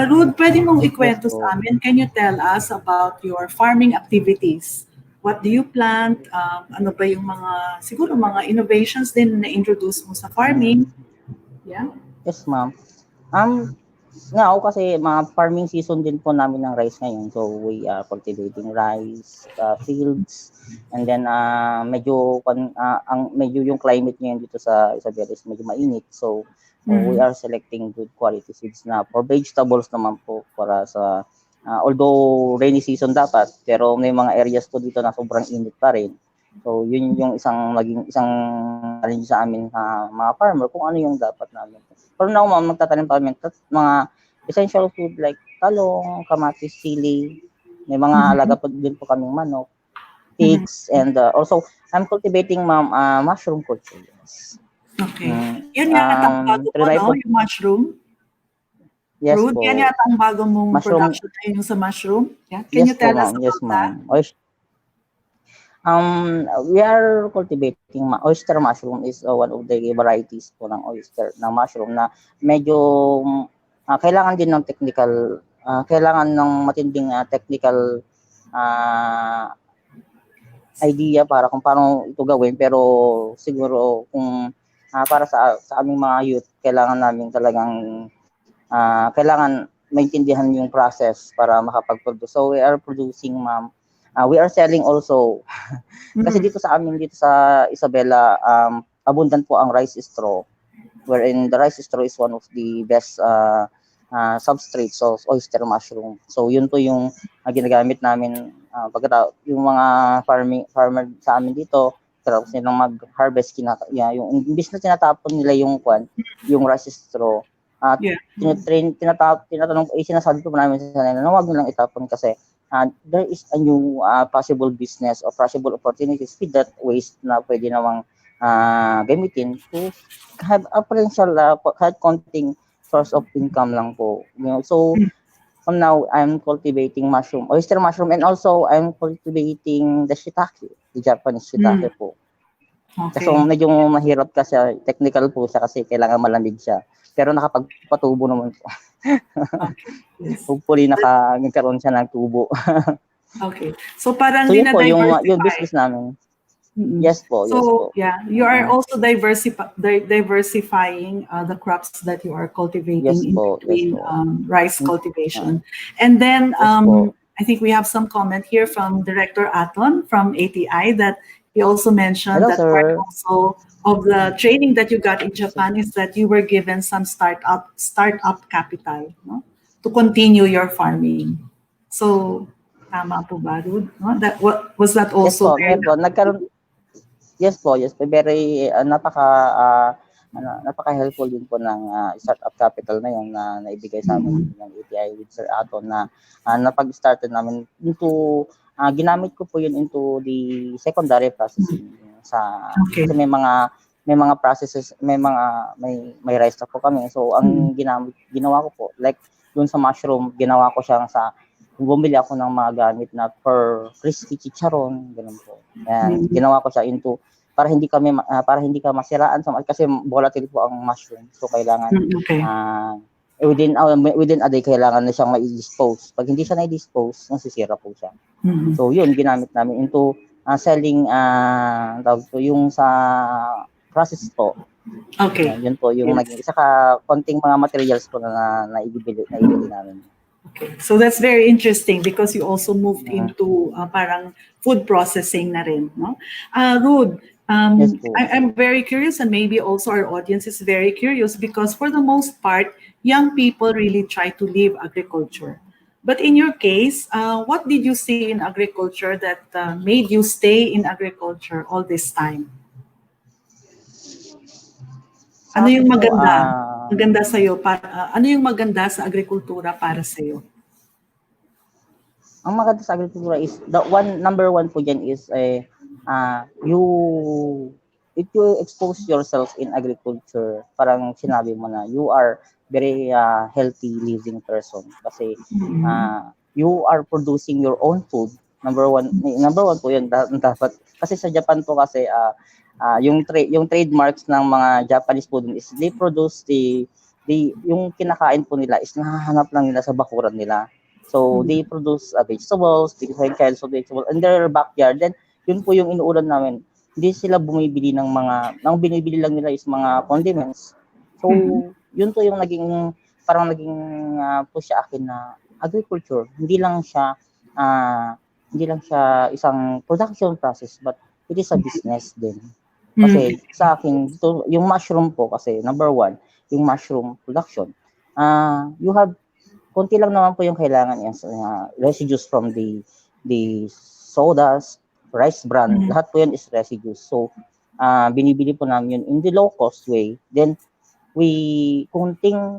Ruth, pwede mong yes ikwento po. sa amin, can you tell us about your farming activities? What do you plant? Ano ba yung mga, siguro mga innovations din na introduce mo sa farming? Mm. Yeah? Yes, ma'am. Um, Now kasi mga farming season din po namin ng rice ngayon. So we are cultivating rice fields, and then medyo yung climate ngayon dito sa Isabela is medyo mainit. So we Mhm. are selecting good quality seeds na for vegetables naman po para sa although rainy season dapat, pero may mga areas po dito na sobrang init pa rin. So yun yung isang challenge sa amin sa mga farmer kung ano yung dapat namin. Pero now ma'am, magtatanim pa kami mga essential food like talong, kamatis, sili. May mga alaga Mhm. po din po kaming manok, Mhm. pigs, and also I'm cultivating ma'am mushroom culture. Yes. Okay. Mm, Yan yata ang bago mo, trinay no? po. Yung mushroom. Yes Ruth, yan po. yata ang bago mong Mushroom. production na yung sa mushroom. Yeah. Can you Yes po tell us ma'am. Yes about that? ma'am. We are cultivating oyster mushroom is one of the varieties po ng oyster ng mushroom na medyo kailangan din ng kailangan ng matinding technical ah, idea para kung paano ito gawin, pero siguro kung para sa aming mga youth kailangan namin talagang kailangan maintindihan yung process para makapag-produce. So we are producing ma'am. We are selling also kasi Mm. dito sa Isabela, abundant po ang rice straw, wherein the rice straw is one of the best substrates of oyster mushroom. So yun po yung ginagamit namin yung mga farmer sa amin dito, tapos nilang mag-harvest yung imbis na tinatapon nila yung rice straw, at Yeah. sinasabi po namin sa kanila na huwag nilang itapon kasi there is a new possible business or possible opportunities with that waste na pwede namang gamitin to have a potential kahit konting source of income lang po. So Mm. now I'm cultivating oyster mushroom, and also I'm cultivating the shiitake, the Japanese Mm. shiitake po. Kaso Okay. medyo mahirap kasi technical po siya kasi kailangan malamig siya. Pero nakapagpatubo naman po. Okay. Yes. Hopefully nagkaroon siya ng tubo. Okay. So parang So yun po yung dina-diversify. business namin. Mm-mm. Yes po, yes So po. yeah, you are Mm. also diversifying the crops that you are cultivating Yes in po, yes between po. rice Ah, cultivation. And then yes po. I think we have some comment here from Director Aton from ATI that he also mentioned Hello that part sir. also of the training that you got in Japan is that you were given some startup capital, no? To continue your farming. So tama po ba, Ruth? No? That what was that Yes also po, very meron po. helpful? Yes po, yes po. Very ah, napaka-helpful din po ng startup capital na 'yon na naibigay sa amin Mm. ng ATI with Sir Aton na napag-started namin ginamit ko po 'yun into the secondary processing sa Okay. kasi may mga processes, may rice na po kami. So Mm. ang ginawa ko po like dun sa mushroom, ginawa ko siyang bumili ako ng mga gamit na per crispy chicharon, ganun po. Yan, Mm. ginawa ko siya into para hindi ka masiraan kasi volatile po ang mushroom. So kailangan Mm, okay. within a day kailangan na siyang mai-dispose. Pag hindi siya na-dispose, nasisira po siya. Mm. So yun ginamit namin into selling tawag po yung sa process po. Okay. Yun po yung Yes. naging saka konting mga materials po na naibili namin. Okay. So that's very interesting because you also moved Uh, into parang food processing na rin, no? Rude, yes po. I'm very curious and maybe also our audience is very curious because for the most part, young people really try to leave agriculture. But in your case, what did you see in agriculture that made you stay in agriculture all this time? Ano Sa akin yung po, maganda? Maganda sa'yo? Ano yung maganda sa agrikultura para sa'yo? ang maganda sa agricultura is number one po dyan is you if you expose yourself in agriculture, parang sinabi mo na you are very healthy living person kasi Mm. you are producing your own food, Number one po yun dapat. Kasi sa Japan po kasi yung trademarks ng mga Japanese food is they produce yung kinakain po nila is nahahanap lang nila sa bakuran nila. So they produce vegetables, different kinds of vegetables in their backyard. Then yun po yung inuulan namin. Hindi sila bumibili ng binibili lang nila is mga condiments. So yun po yung naging push sa akin na agriculture, ah, hindi lang siya isang production process but it is a business din. Kasi sa akin, yung mushroom po kasi number one, yung mushroom production. You have konti lang naman po yung kailangan yan residues from the sodas, rice bran, lahat po yan is residues. So binibili po namin yun in the low cost way. Then konting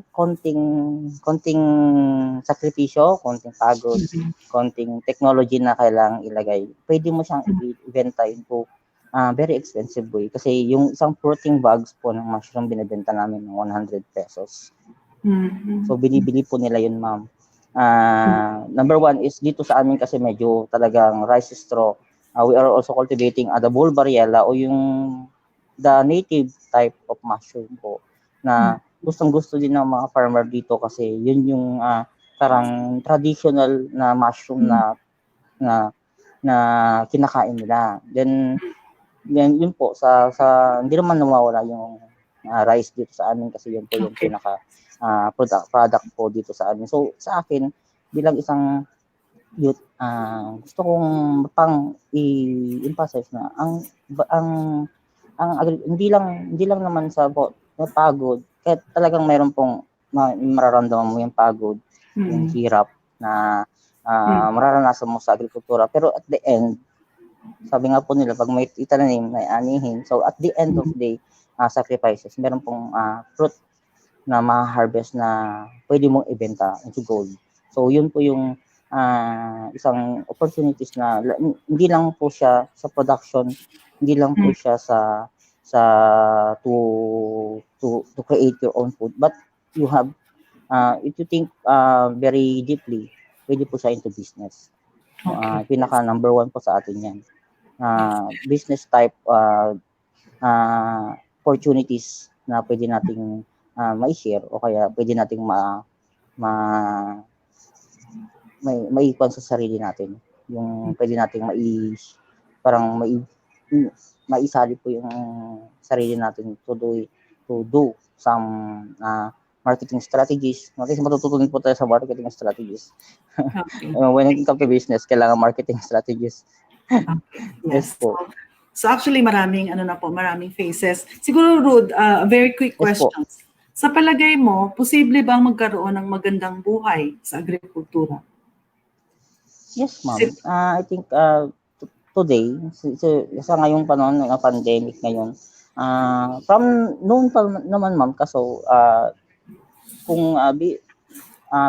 sakripisyo, konting pagod, konting technology na kailangang ilagay. Pwede mo siyang ibenta into very expensive way. Kasi yung isang fruiting bags po ng mushroom binibenta namin ng 100 pesos. So binibili po nila yun, ma'am. Number one is dito sa amin kasi medyo talagang rice straw. We are also cultivating the bull variela o the native type of mushroom po na gustong-gusto din ng mga farmer dito kasi yun yung parang traditional na mushroom na kinakain nila. Then yun po sa hindi naman nawawala yung rice dito sa amin kasi yun po yung pinaka product po dito sa amin. So sa akin bilang isang youth, gusto kong pang i-emphasize na hindi lang naman sa pagod, kahit talagang mayroon pong mararamdaman mo yung pagod, yung hirap na mararanasan mo sa agrikultura. Pero at the end, sabi nga po nila, pag may itananim, may anihin. So at the end of the sacrifices, meron pong fruit na ma-harvest na pwede mong ibenta into gold. So yun po yung isang opportunities na hindi lang po siya sa production, hindi lang po siya sa to create your own food, but you have if you think very deeply, pwede po siya into business. Pinaka number one po sa atin yan. Business type opportunities na pwede nating mai-share o kaya pwede nating maipan sa sarili natin. Yung pwede nating maisali po yung sarili natin to do some marketing strategies. Matututunan po tayo sa marketing strategies. When it comes to business, kailangan marketing strategies. Yes po. So actually maraming phases. Siguro Rude, very quick question. Sa palagay mo, posible bang magkaroon ng magandang buhay sa agrikultura? Yes, ma'am. I think today, sa ngayong panahon ng pandemic ngayon, from noon pa naman, ma'am, kaso kung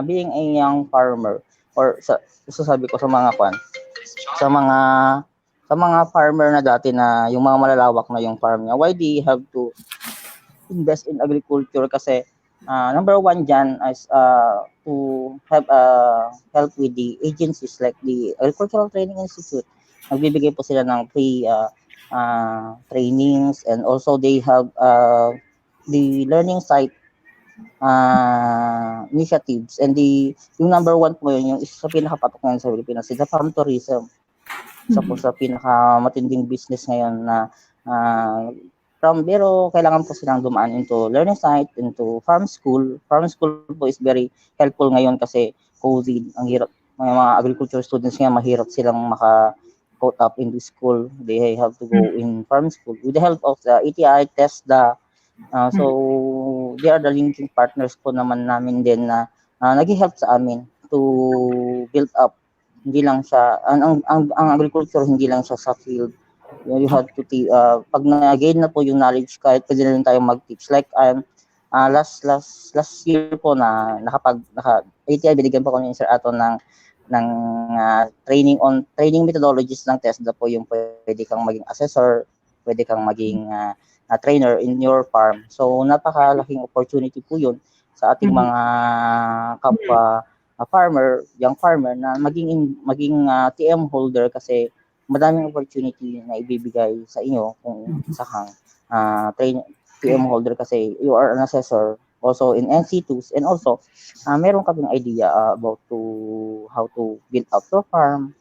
being a young farmer or sasabi ko sa mga farmer na dati na yung mga malalawak na yung farm niya, why do you have to invest in agriculture? Kasi number one dyan is to have help with the agencies like the Agricultural Training Institute. Nagbibigay po sila ng free trainings, and also they have the learning site initiatives, and yung number one po yun, yung isa sa pinakapatok ngayon sa Pilipinas, is the farm tourism. Isa po sa pinakamatinding business ngayon na pero kailangan po silang dumaan into learning site, into farm school. Farm school po is very helpful ngayon kasi COVID, ang hirap. Mga agriculture students ngayon, mahirap silang maka-caught up in the school. They have to go in farm school with the help of the ETI, TESDA. So they are the linking partners po naman namin din na nag-help sa amin to build up. Hindi lang siya, ang agriculture hindi lang siya sa field. You have to pag na-gain na po yung knowledge, kahit pwede na rin tayo mag-teach. Like last year po na ATI, binigyan po kami Sir Ato ng training methodologies ng TESDA po, yung pwede kang maging assessor, pwede kang maging trainer in your farm. So napakalaking opportunity po yun sa ating mga kapwa farmer, young farmer na maging TM holder kasi madaming opportunity na ibibigay sa inyo kung isa kang TM holder kasi you are an assessor also in NC2s and also meron kaming idea about how to build out your farm,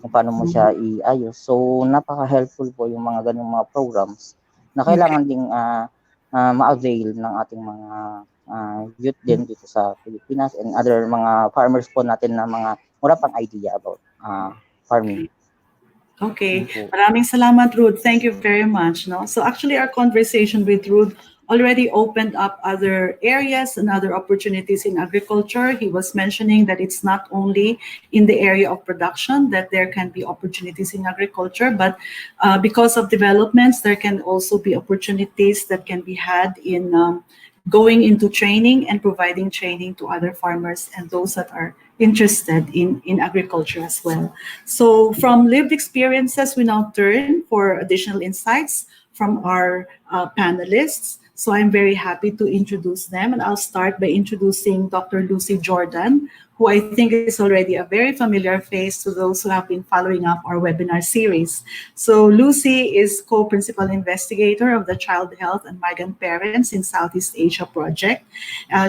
kung paano mo siya iayos. So, napaka-helpful po yung mga ganung mga programs na kailangan ding ma-avail ng ating mga youth din dito sa Pilipinas and other mga farmers po natin na mga wala pang idea about farming. Okay, maraming salamat, Rude. Thank you very much. No? So actually, our conversation with Rude already opened up other areas and other opportunities in agriculture. He was mentioning that it's not only in the area of production that there can be opportunities in agriculture, but because of developments, there can also be opportunities that can be had in going into training and providing training to other farmers and those that are interested in agriculture as well. So from lived experiences, we now turn for additional insights from our panelists. So I'm very happy to introduce them, and I'll start by introducing Dr. Lucy Jordan, who I think is already a very familiar face to those who have been following up our webinar series. So Lucy is co-principal investigator of the Child Health and Migrant Parents in Southeast Asia project.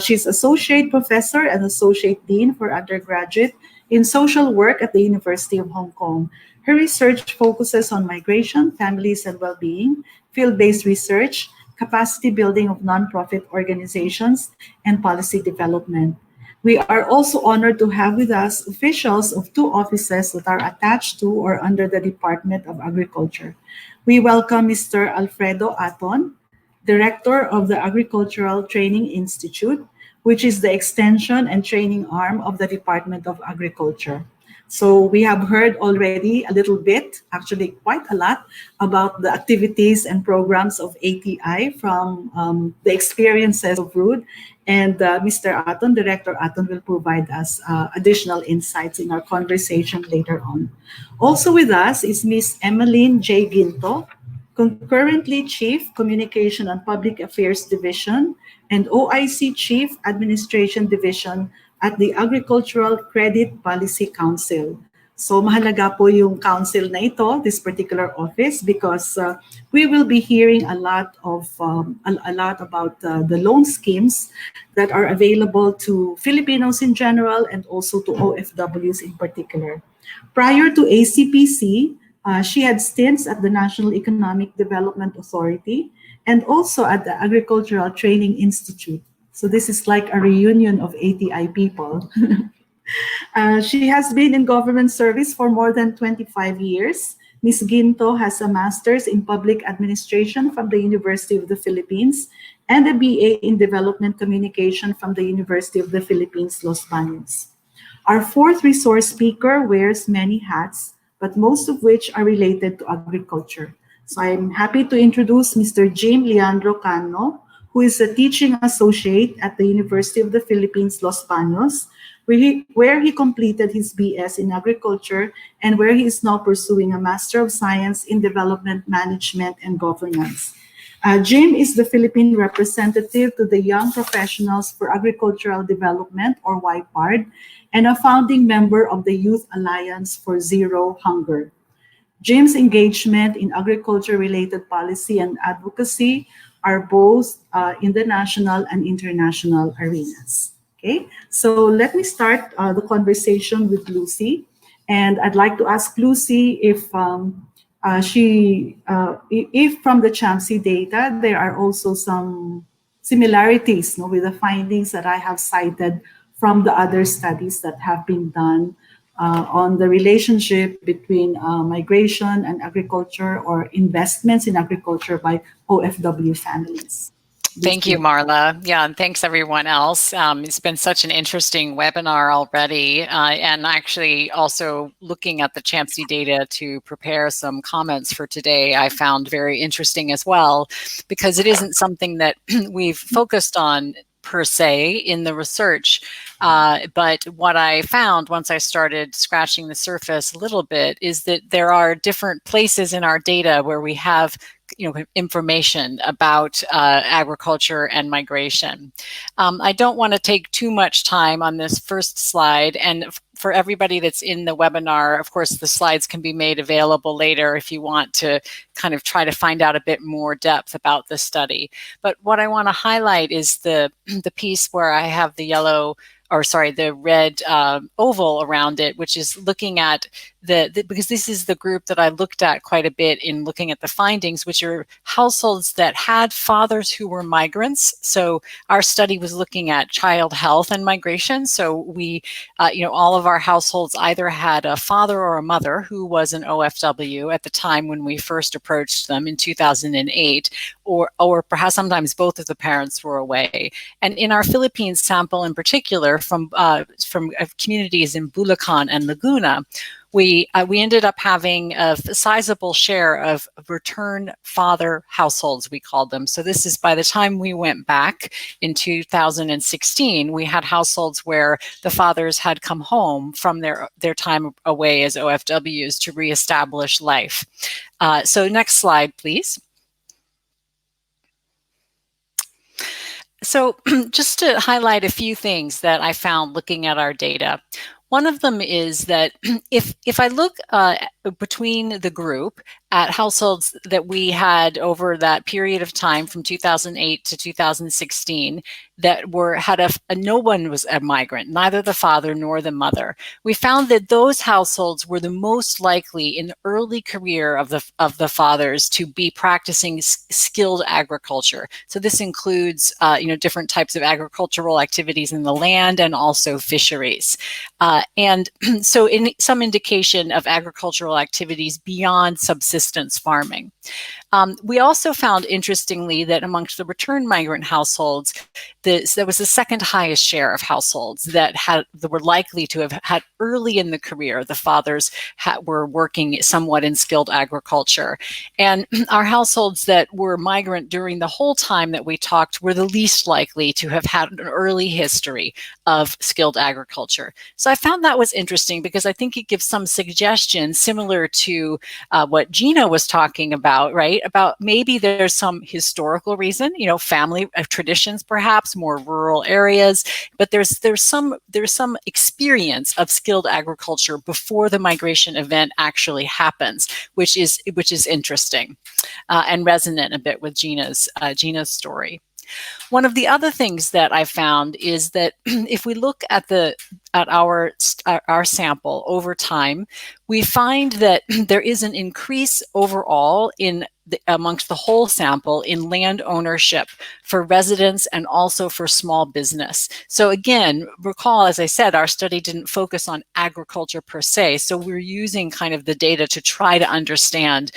She's associate professor and associate dean for undergraduate in social work at the University of Hong Kong. Her research focuses on migration, families, and well-being, field-based research, capacity building of nonprofit organizations, and policy development. We are also honored to have with us officials of two offices that are attached to or under the Department of Agriculture. We welcome Mr. Alfredo Aton, Director of the Agricultural Training Institute, which is the extension and training arm of the Department of Agriculture. So we have heard already a little bit, actually quite a lot, about the activities and programs of ATI from the experiences of Rude. And Mr. Aton, Director Aton, will provide us additional insights in our conversation later on. Also with us is Ms. Emmeline J. Ginto, concurrently Chief Communication and Public Affairs Division and OIC Chief Administration Division at the Agricultural Credit Policy Council. So mahalaga po yung council na ito, this particular office, because we will be hearing a lot about the loan schemes that are available to Filipinos in general and also to OFWs in particular. Prior to ACPC, she had stints at the National Economic Development Authority and also at the Agricultural Training Institute. So this is like a reunion of ATI people. She has been in government service for more than 25 years. Ms. Ginto has a master's in public administration from the University of the Philippines and a BA in development communication from the University of the Philippines, Los Baños. Our fourth resource speaker wears many hats, but most of which are related to agriculture. So I'm happy to introduce Mr. Jim Leandro Cano, who is a teaching associate at the University of the Philippines, Los Baños, where he completed his BS in agriculture and where he is now pursuing a Master of Science in Development Management and Governance. Jim is the Philippine representative to the Young Professionals for Agricultural Development, or YPARD, and a founding member of the Youth Alliance for Zero Hunger. Jim's engagement in agriculture-related policy and advocacy are both in the national and international arenas. Okay, so let me start the conversation with Lucy, and I'd like to ask Lucy if if from the CHAMSI data there are also some similarities, with the findings that I have cited from the other studies that have been done on the relationship between migration and agriculture or investments in agriculture by OFW families. Thank you, Marla. Yeah, and thanks everyone else. It's been such an interesting webinar already, and actually also looking at the CHAMSI data to prepare some comments for today, I found very interesting as well, because it isn't something that we've focused on per se in the research. But what I found once I started scratching the surface a little bit is that there are different places in our data where we have information about agriculture and migration. I don't want to take too much time on this first slide, and for everybody that's in the webinar, of course, the slides can be made available later if you want to kind of try to find out a bit more depth about the study. But what I want to highlight is the piece where I have the the red oval around it, which is looking at because this is the group that I looked at quite a bit in looking at the findings, which are households that had fathers who were migrants. So our study was looking at child health and migration. So we, all of our households either had a father or a mother who was an OFW at the time when we first approached them in 2008, or perhaps sometimes both of the parents were away. And in our Philippines sample in particular, from communities in Bulacan and Laguna, we ended up having a sizable share of return father households, we called them. So this is by the time we went back in 2016, we had households where the fathers had come home from their time away as OFWs to reestablish life. So next slide, please. So just to highlight a few things that I found looking at our data. One of them is that if I look between the group at households that we had over that period of time from 2008 to 2016 that no one was a migrant, neither the father nor the mother, we found that those households were the most likely in the early career of the fathers to be practicing skilled agriculture. So this includes different types of agricultural activities in the land and also fisheries. And so in some indication of agricultural activities beyond subsistence farming. We also found, interestingly, that amongst the return migrant households, there was the second highest share of households that were likely to have had early in the career, the fathers were working somewhat in skilled agriculture. And our households that were migrant during the whole time that we talked were the least likely to have had an early history of skilled agriculture. So I found that was interesting because I think it gives some suggestion similar to what Gina was talking about, right? About maybe there's some historical reason, family traditions, perhaps more rural areas, but there's some experience of skilled agriculture before the migration event actually happens, which is interesting and resonant a bit with Gina's story. One of the other things that I found is that if we look at our sample over time, we find that there is an increase overall amongst the whole sample in land ownership for residents and also for small business. So again, recall, as I said, our study didn't focus on agriculture per se. So we're using kind of the data to try to understand,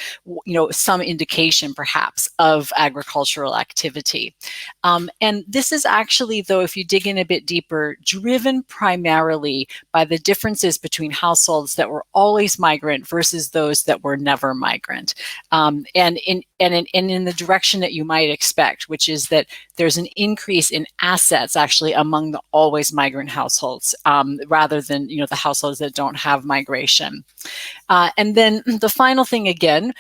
some indication perhaps of agricultural activity. And this is actually, though, if you dig in a bit deeper, driven primarily by the differences between households that were always migrant versus those that were never migrant. And in the direction that you might expect, which is that there's an increase in assets actually among the always migrant households, rather than the households that don't have migration. And then the final thing again,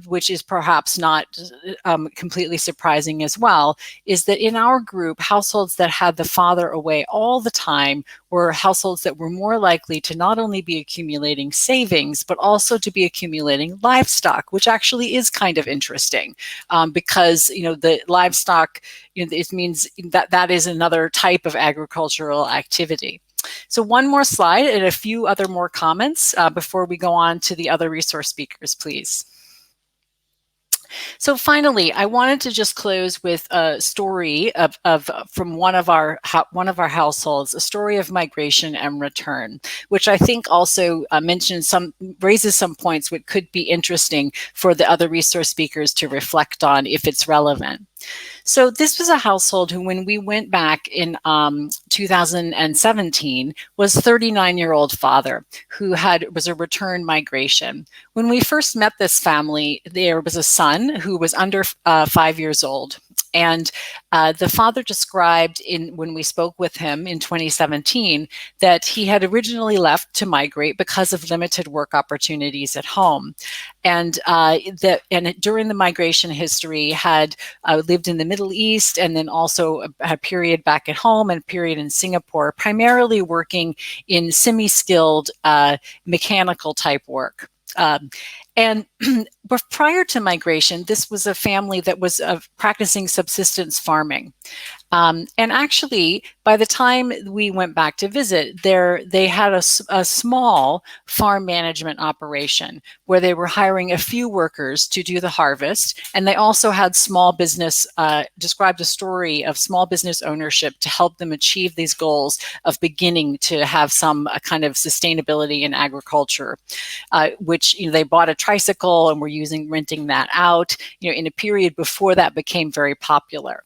which is perhaps not completely surprising as well, is that in our group, households that had the father away all the time were households that were more likely to not only be accumulating savings, but also to be accumulating livestock, which actually is kind of interesting because, the livestock, it means that is another type of agricultural activity. So one more slide and a few other more comments before we go on to the other resource speakers, please. So finally, I wanted to just close with a story from one of our households, a story of migration and return, which I think also raises some points which could be interesting for the other resource speakers to reflect on if it's relevant. So this was a household who, when we went back in 2017, was 39-year-old father who was a return migration. When we first met this family, there was a son who was under 5 years old. And the father described when we spoke with him in 2017 that he had originally left to migrate because of limited work opportunities at home. And during the migration history had lived in the Middle East, and then also a period back at home and a period in Singapore, primarily working in semi-skilled mechanical type work. And but prior to migration, this was a family that was practicing subsistence farming. And actually, by the time we went back to visit, they had a small farm management operation where they were hiring a few workers to do the harvest. And they also had small business, described a story of small business ownership to help them achieve these goals of beginning to have some kind of sustainability in agriculture, which they bought a tricycle and were renting that out, in a period before that became very popular.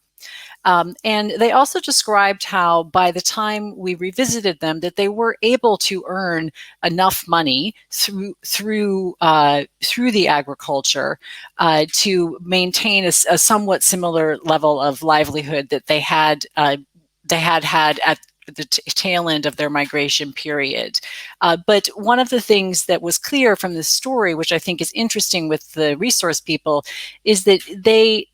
And they also described how by the time we revisited them, that they were able to earn enough money through the agriculture to maintain a somewhat similar level of livelihood that they had had at the tail end of their migration period. But one of the things that was clear from this story, which I think is interesting with the resource people, is that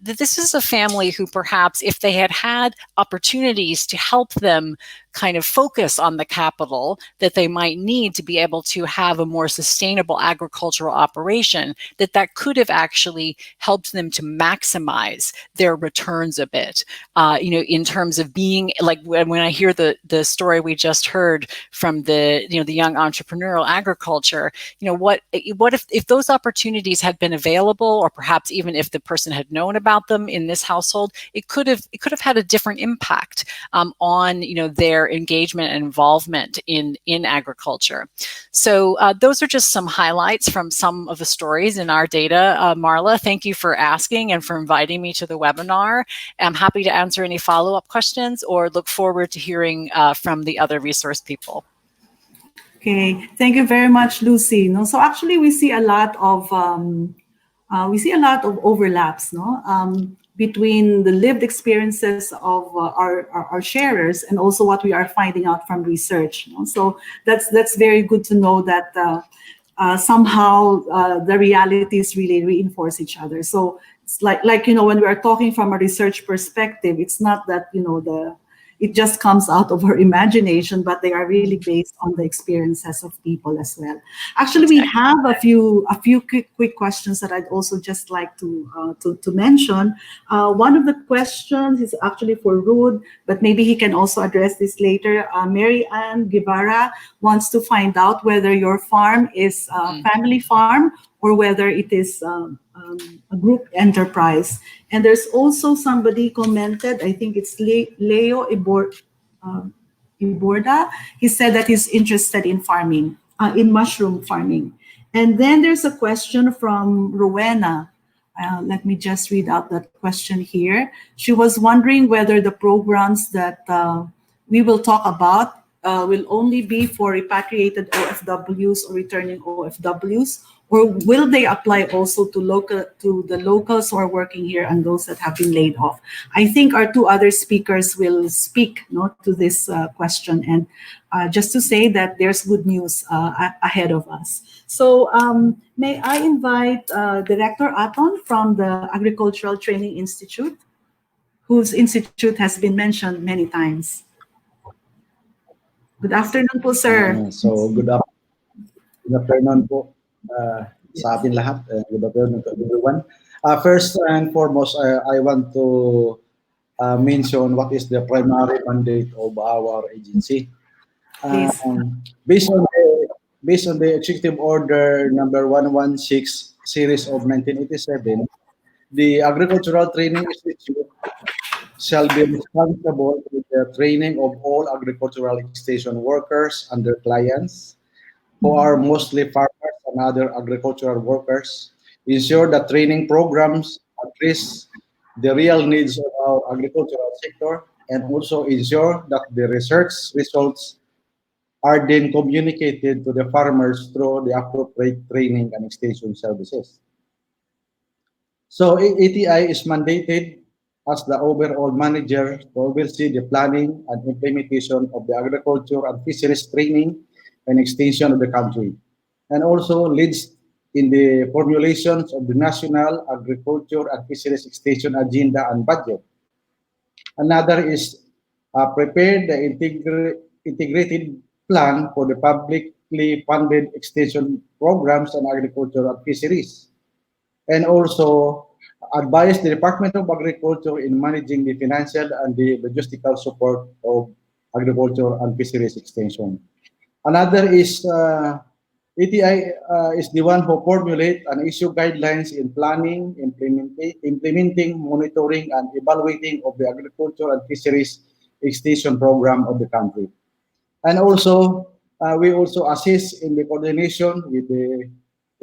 this is a family who perhaps if they had had opportunities to help them kind of focus on the capital that they might need to be able to have a more sustainable agricultural operation, that could have actually helped them to maximize their returns a bit, in terms of being like when I hear the story we just heard from the young entrepreneurial agriculture, what if those opportunities had been available, or perhaps even if the person had known about them in this household, it could have had a different impact on their engagement and involvement in agriculture. So those are just some highlights from some of the stories in our data. Marla, thank you for asking and for inviting me to the webinar. I'm happy to answer any follow-up questions or look forward to hearing from the other resource people. Okay, thank you very much, Lucy. So actually, we see a lot of overlaps, between the lived experiences of our sharers and also what we are finding out from research. So that's very good to know that somehow the realities really reinforce each other. So it's like when we are talking from a research perspective, it's not that it just comes out of our imagination, but they are really based on the experiences of people as well. Actually, we have a few quick questions that I'd also just like to mention. One of the questions is actually for Rude, but maybe he can also address this later. Mary Ann Guevara wants to find out whether your farm is a family farm or whether it is a group enterprise. And there's also somebody commented, I think it's Leo Iborda. He said that he's interested in farming, in mushroom farming. And then there's a question from Rowena. Let me just read out that question here. She was wondering whether the programs that we will talk about will only be for repatriated OFWs or returning OFWs, or will they apply also to the locals who are working here and those that have been laid off? I think our two other speakers will speak to this question, and just to say that there's good news ahead of us. So may I invite Director Aton from the Agricultural Training Institute, whose institute has been mentioned many times. Good afternoon po, sir. So good afternoon po sa atin lahat. Good afternoon to everyone. First and foremost, I want to mention what is the primary mandate of our agency. Based on the Executive Order number 116 series of 1987, the Agricultural Training Institute shall be responsible for the training of all agricultural extension workers and their clients, who are mostly farmers and other agricultural workers, ensure that training programs address the real needs of our agricultural sector, and also ensure that the research results are then communicated to the farmers through the appropriate training and extension services. So ATI is mandated as the overall manager to oversee the planning and implementation of the agriculture and fisheries training and extension of the country, and also leads in the formulations of the National Agriculture and Fisheries Extension Agenda and Budget. Another is prepare the integrated plan for the publicly funded extension programs and agriculture and fisheries, and also advise the Department of Agriculture in managing the financial and the logistical support of agriculture and fisheries extension. Another is ETI is the one who formulate and issue guidelines in planning, implementing, monitoring, and evaluating of the agriculture and fisheries extension program of the country. And also, we also assist in the coordination with the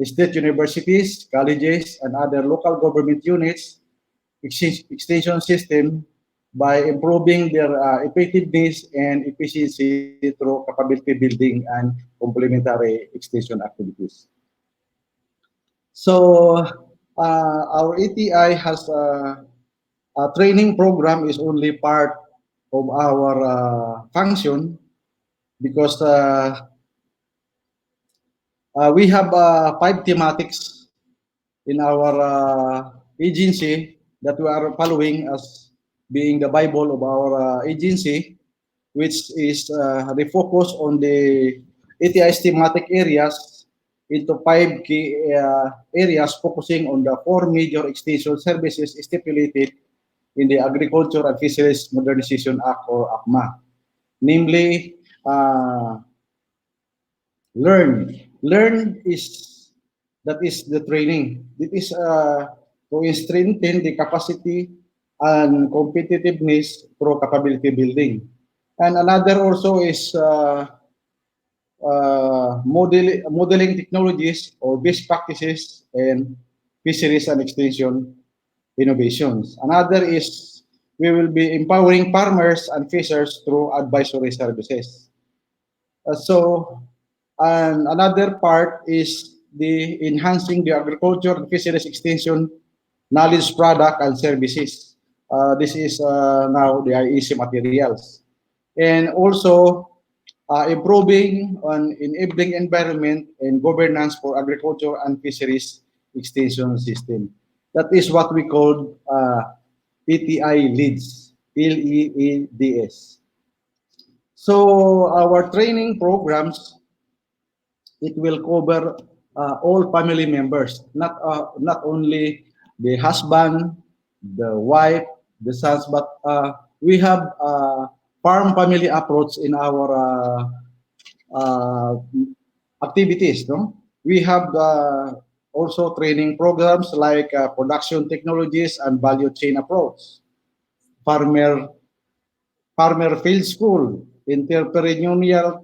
state universities, colleges, and other local government units extension system by improving their effectiveness and efficiency through capability building and complementary extension activities. So our ETI has a training program is only part of our function because we have 5 thematics in our agency that we are following as being the Bible of our agency, which is refocus on the ATI's thematic areas into 5 key areas focusing on the 4 major extension services stipulated in the Agriculture and Fisheries Modernization Act or ACMA, namely learn is that is the training. It is to strengthen the capacity and competitiveness through capability building. And another also is modeling technologies or best practices and fisheries and extension innovations. Another is we will be empowering farmers and fishers through advisory services. And another part is the enhancing the agriculture and fisheries extension knowledge product and services. This is now the IEC materials. And also improving on enabling environment and governance for agriculture and fisheries extension system. That is what we call ETI leads, LEEDS. So our training programs, it will cover all family members, not only the husband, the wife, the sons, but we have farm family approach in our activities. No, we have also training programs like production technologies and value chain approach, farmer farmer field school, entrepreneurial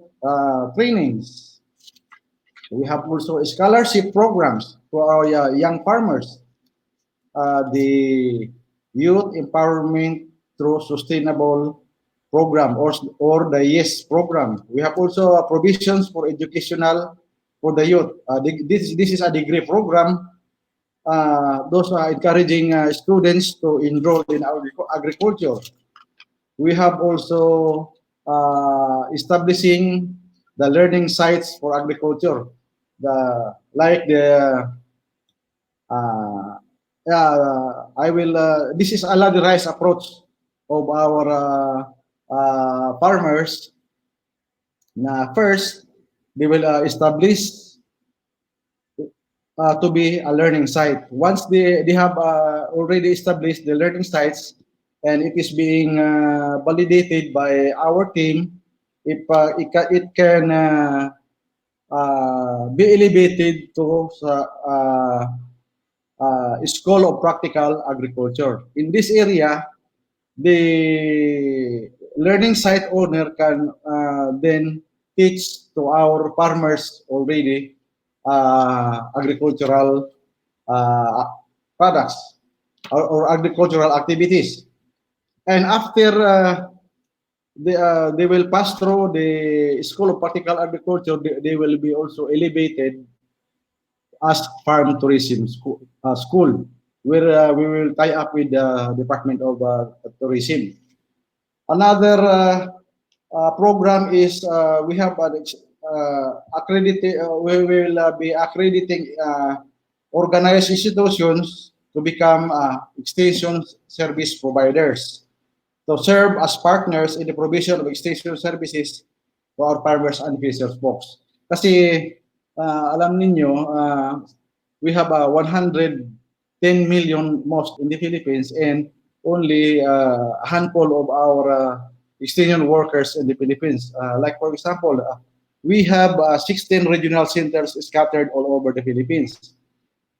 trainings. We have also scholarship programs for our young farmers, the youth empowerment through sustainable program or the YES program. We have also provisions for educational for the youth. This is a degree program. Those are encouraging students to enroll in agriculture. We have also establishing the learning sites for agriculture, like the I will. This is a ladderized approach of our farmers. Na first, they will establish to be a learning site. Once they have already established the learning sites, and it is being validated by our team, if it can be elevated to School of Practical Agriculture. In this area, the learning site owner can then teach to our farmers already agricultural products or agricultural activities. And after they will pass through the School of Practical Agriculture, they will be also elevated as farm tourism school. where we will tie up with the Department of Tourism. Another program is we have an we will be accrediting organized institutions to become extension service providers to serve as partners in the provision of extension services to our farmers and fishers folks. Kasi alam ninyo, we have 110 million most in the Philippines and only a handful of our extension workers in the Philippines. Like for example, we have 16 regional centers scattered all over the Philippines.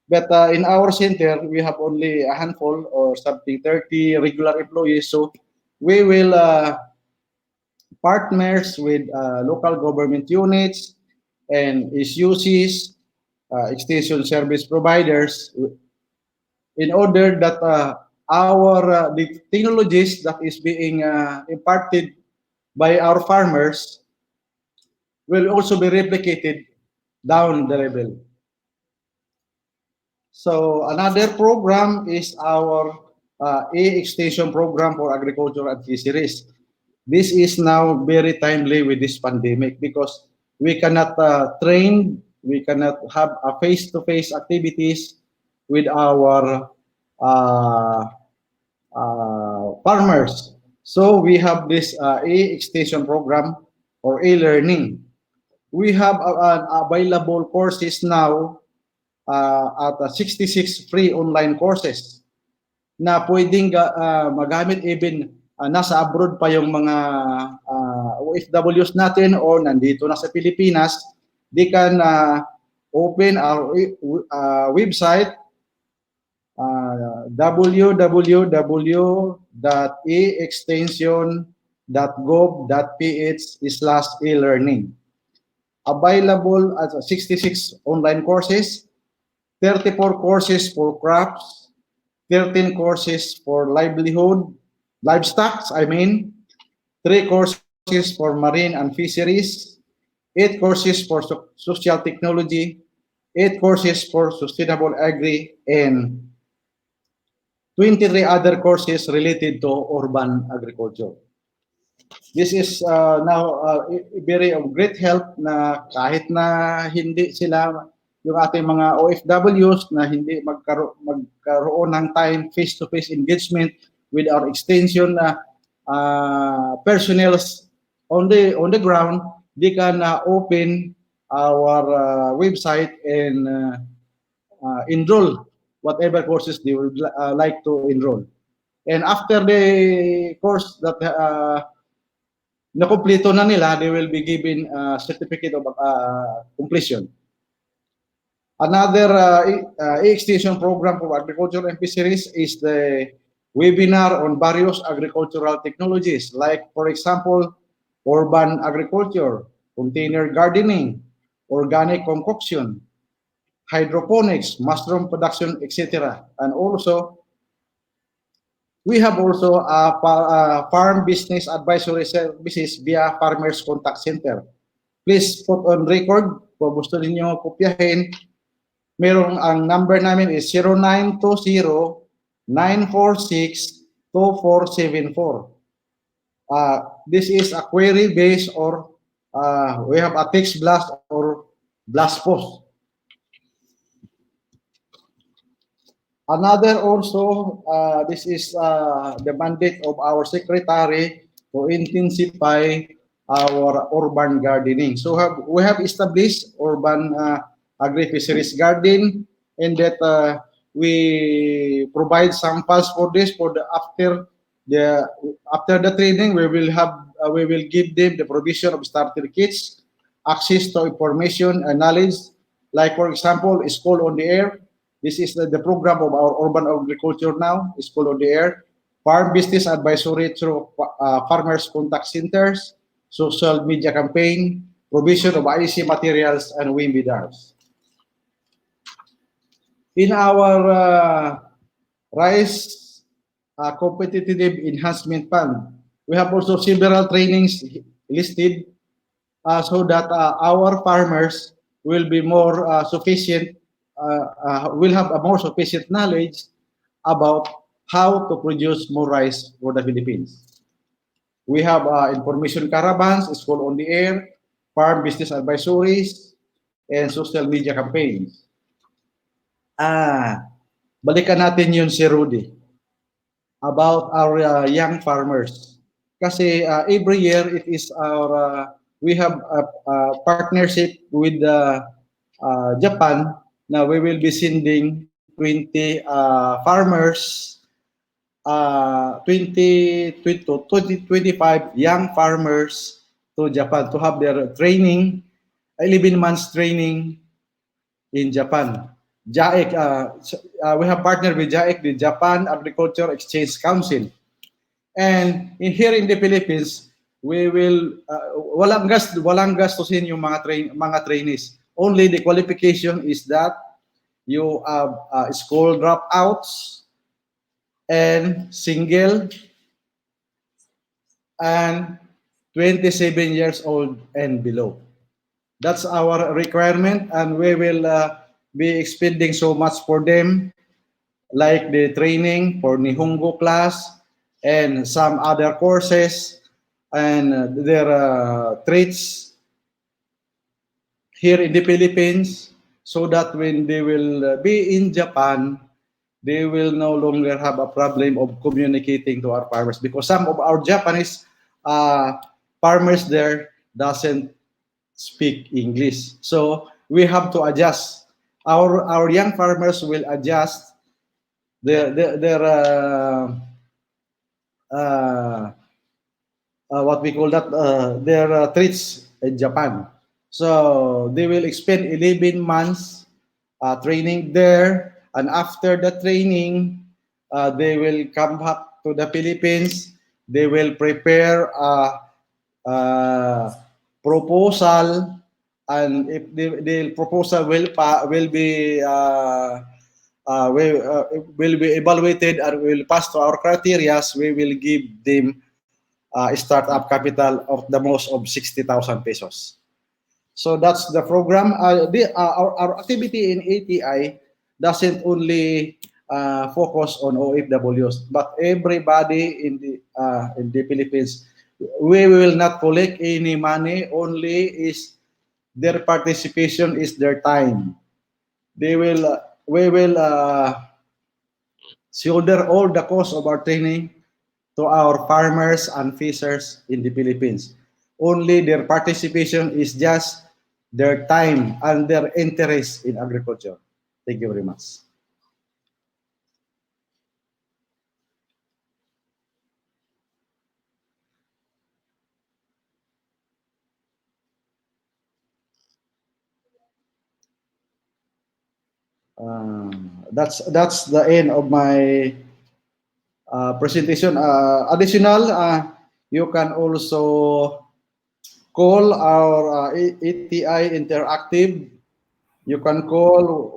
But in our center, we have only a handful or something, 30 regular employees. So we will partners with local government units and SUCs, extension service providers, in order that our the technologies that is being imparted by our farmers will also be replicated down the level. So another program is our e-extension program for agriculture and fisheries. This is now very timely with this pandemic because we cannot train, we cannot have a face-to-face activities with our farmers. So we have this e-extension program or e-learning. We have available courses now at 66 free online courses na pwedeng magamit even nasa abroad pa yung mga OFWs natin o nandito na sa Pilipinas. They can open our website www.extension.gov.ph/e-learning. Available at 66 online courses, 34 courses for crops, 13 courses for livestock, 3 courses for marine and fisheries, 8 courses for social technology, 8 courses for sustainable agri, and 23 other courses related to urban agriculture. This is now very of great help na kahit na hindi sila yung ating mga OFWs na hindi magkaroon ng time face-to-face engagement with our extension personnel on the ground, they can open our website and enroll whatever courses they would like to enroll. And after the course that nakumpleto na nila, they will be given a certificate of completion. Another extension program for agriculture and fisheries is the webinar on various agricultural technologies, like, for example, urban agriculture, container gardening, organic concoction, hydroponics, mushroom production, etc. And also, we have also farm business advisory services via Farmers Contact Center. Please put on record, kung gusto niyo kopyahin, merong ang number namin is 0920-946-2474. This is a query based or we have a text blast or blast post. Another also, this is the mandate of our secretary to intensify our urban gardening. So we have established urban agri-fisheries garden, and that we provide samples for this after the training. We will give them the provision of starter kits, access to information and knowledge, like for example, School on the Air. This is the program of our urban agriculture now, School on the Air, farm business advisory through farmers contact centers, social media campaign, provision of IC materials and webinars. In our rice competitive enhancement fund, we have also several trainings listed so that our farmers will be more sufficient, will have a more sufficient knowledge about how to produce more rice for the Philippines. We have information caravans, school on the air, farm business advisories, and social media campaigns. Balikan natin yun si Rudy about our young farmers. Kasi every year it is our we have a partnership with Japan. Now we will be sending 20 farmers 25 young farmers to Japan to have their training, 11 months training in Japan. JAEC, we have partnered with JAEC, the Japan Agriculture Exchange Council. And here in the Philippines, we will walang gastusin yung mga trainees. Only the qualification is that you have school dropouts and single and 27 years old and below. That's our requirement, and we will be expending so much for them, like the training for Nihongo class and some other courses, and their traits here in the Philippines, so that when they will be in Japan, they will no longer have a problem of communicating to our farmers, because some of our Japanese farmers there doesn't speak English. So we have to adjust. Our young farmers will adjust their what we call that their traits in Japan. So they will spend 11 months training there, and after the training, they will come back to the Philippines. They will prepare a proposal, and if the proposal will be will be evaluated and will pass to our criteria, we will give them a startup capital of the most of 60,000 pesos. So that's the program. Our activity in ATI doesn't only focus on OFWs, but everybody in the Philippines. We will not collect any money. Only is their participation is their time. We will shoulder all the cost of our training to our farmers and fishers in the Philippines. Only their participation is just their time and their interest in agriculture. Thank you very much. That's the end of my presentation. Additional, you can also call our ATI Interactive. You can call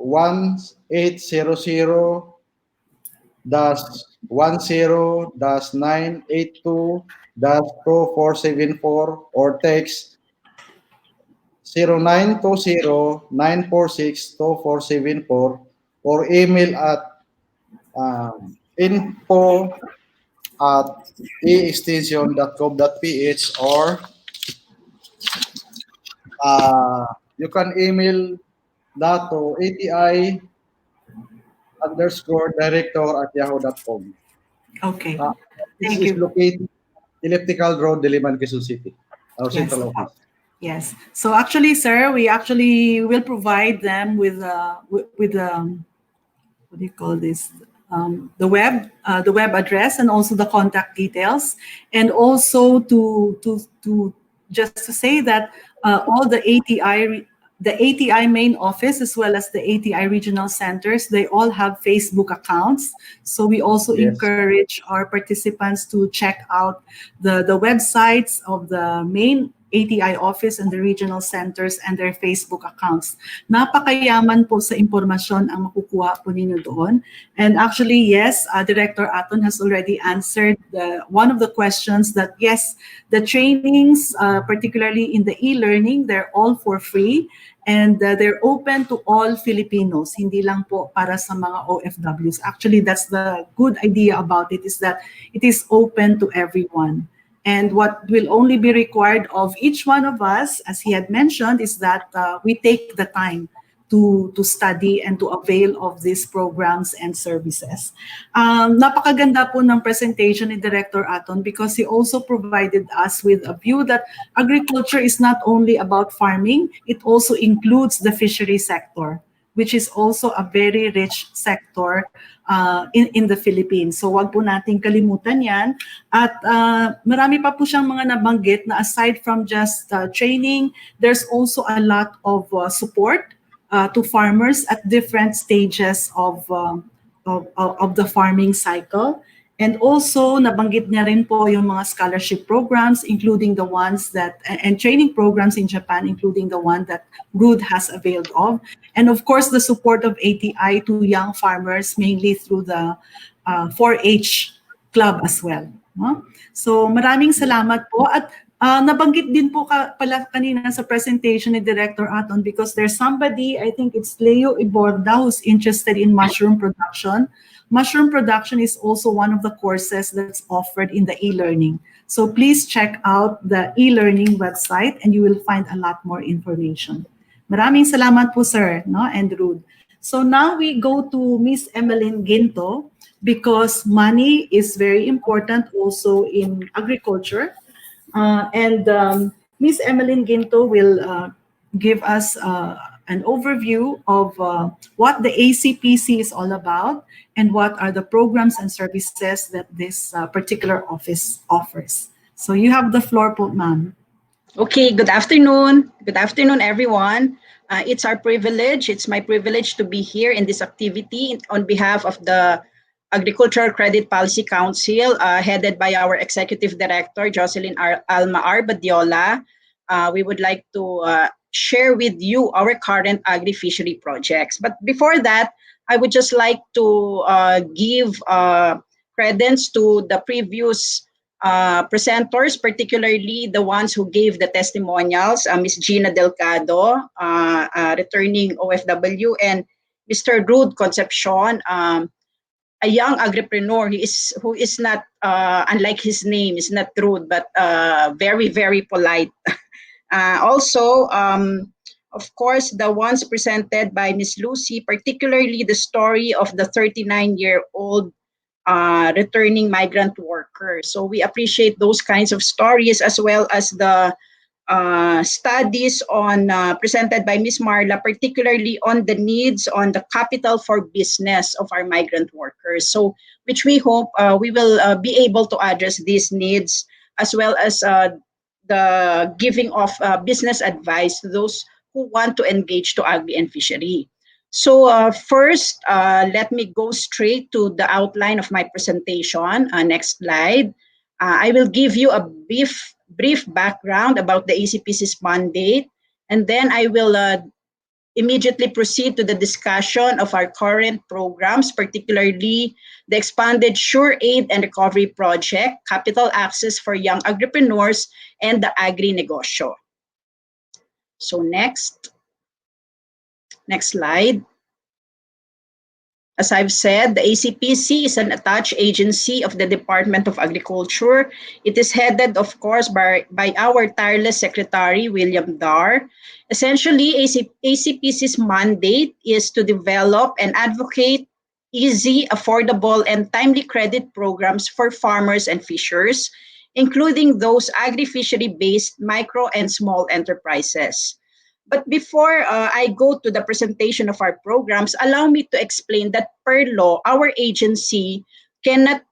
1800-10-982-2474 or text 0920-946-2474 or email at info@extension.com.ph, or you can email that to ATI_director@yahoo.com. Okay. This Thank is you. located Elliptical Road, Diliman, Quezon City, our Yes. central office. Yes. So actually, sir, we actually will provide them with what do you call this? The web address, and also the contact details, and also to just to say that all the ATI main office, as well as the ATI regional centers, they all have Facebook accounts. So we also Yes. encourage our participants to check out the websites of the main ATI office and the regional centers and their Facebook accounts. Napakayaman po sa impormasyon ang makukuha po ninyo doon. And actually, yes, Director Aton has already answered one of the questions that yes, the trainings, particularly in the e-learning, they're all for free. And they're open to all Filipinos, hindi lang po para sa mga OFWs. Actually, that's the good idea about it, is that it is open to everyone. And what will only be required of each one of us, as he had mentioned, is that we take the time to study and to avail of these programs and services. Napakaganda po ng presentation ni Director Aton because he also provided us with a view that agriculture is not only about farming, it also includes the fishery sector, which is also a very rich sector in the Philippines. So wag po nating kalimutan yan. At marami pa po siyang mga nabanggit na aside from just training, there's also a lot of support to farmers at different stages of the farming cycle. And also, nabanggit niya rin po yung mga scholarship programs, including the ones that, and training programs in Japan, including the one that Rude has availed of. And of course, the support of ATI to young farmers, mainly through the 4-H club as well. No? So maraming salamat po. At nabanggit din po pala kanina sa presentation ni Director Aton because there's somebody, I think it's Leo Iborda, who's interested in mushroom production. Mushroom production is also one of the courses that's offered in the e-learning. So please check out the e-learning website and you will find a lot more information. Maraming salamat po, sir, no? And Rude. So now we go to Miss Emeline Ginto because money is very important also in agriculture. And Ms. Emeline Ginto will give us an overview of what the ACPC is all about and what are the programs and services that this particular office offers. So you have the floor, po, ma'am. Okay, good afternoon. Good afternoon, everyone. It's our privilege. It's my privilege to be here in this activity on behalf of the Agricultural Credit Policy Council, headed by our Executive Director, Jocelyn Alma Arbadiola. We would like to share with you our current agri-fishery projects. But before that, I would just like to give credence to the previous presenters, particularly the ones who gave the testimonials, Ms. Gina Delgado, returning OFW, and Mr. Rude Concepcion, a young agripreneur who is not, unlike his name, is not rude, but very, very polite. Also, of course, the ones presented by Miss Lucy, particularly the story of the 39-year-old returning migrant worker. So we appreciate those kinds of stories, as well as the studies on presented by Ms. Marla, particularly on the needs on the capital for business of our migrant workers. So, which we hope we will be able to address these needs, as well as the giving of business advice to those who want to engage to agri and fishery. So first, let me go straight to the outline of my presentation. Next slide. I will give you a brief background about the ACPC's mandate, and then I will immediately proceed to the discussion of our current programs, particularly the expanded Sure Aid and Recovery Project, Capital Access for Young Agripreneurs, and the Agri-Negosyo. So next slide. As I've said, the ACPC is an attached agency of the Department of Agriculture. It is headed, of course, by our tireless Secretary, William Dar. Essentially, ACPC's mandate is to develop and advocate easy, affordable, and timely credit programs for farmers and fishers, including those agri-fishery-based micro and small enterprises. But before I go to the presentation of our programs, allow me to explain that per law, our agency cannot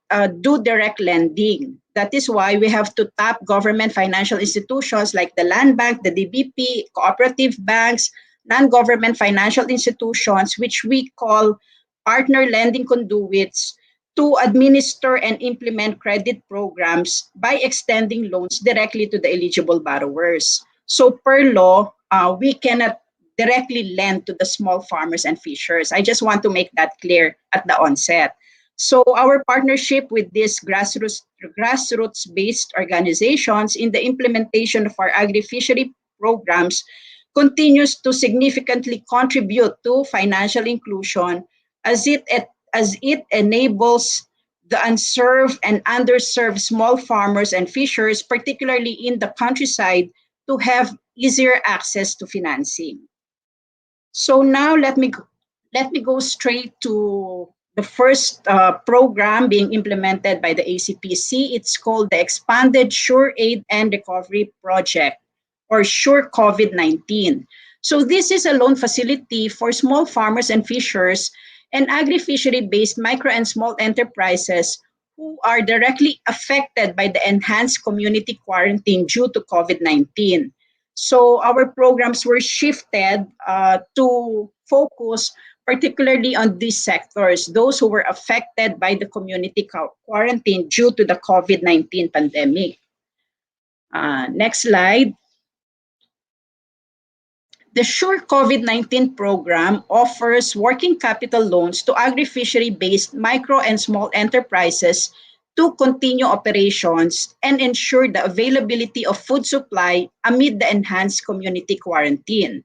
do direct lending. That is why we have to tap government financial institutions like the Land Bank, the DBP, cooperative banks, non-government financial institutions, which we call partner lending conduits, to administer and implement credit programs by extending loans directly to the eligible borrowers. So per law, we cannot directly lend to the small farmers and fishers. I just want to make that clear at the onset. So our partnership with these grassroots-based organizations in the implementation of our agri-fishery programs continues to significantly contribute to financial inclusion as it enables the unserved and underserved small farmers and fishers, particularly in the countryside, to have easier access to financing. So now let me go straight to the first program being implemented by the ACPC. It's called the Expanded Sure Aid and Recovery Project, or Sure COVID-19. So this is a loan facility for small farmers and fishers and agri-fishery-based micro and small enterprises who are directly affected by the enhanced community quarantine due to COVID-19. So our programs were shifted to focus particularly on these sectors, those who were affected by the community quarantine due to the COVID-19 pandemic. Next slide. The Sure COVID-19 program offers working capital loans to agri-fishery-based micro and small enterprises to continue operations and ensure the availability of food supply amid the enhanced community quarantine.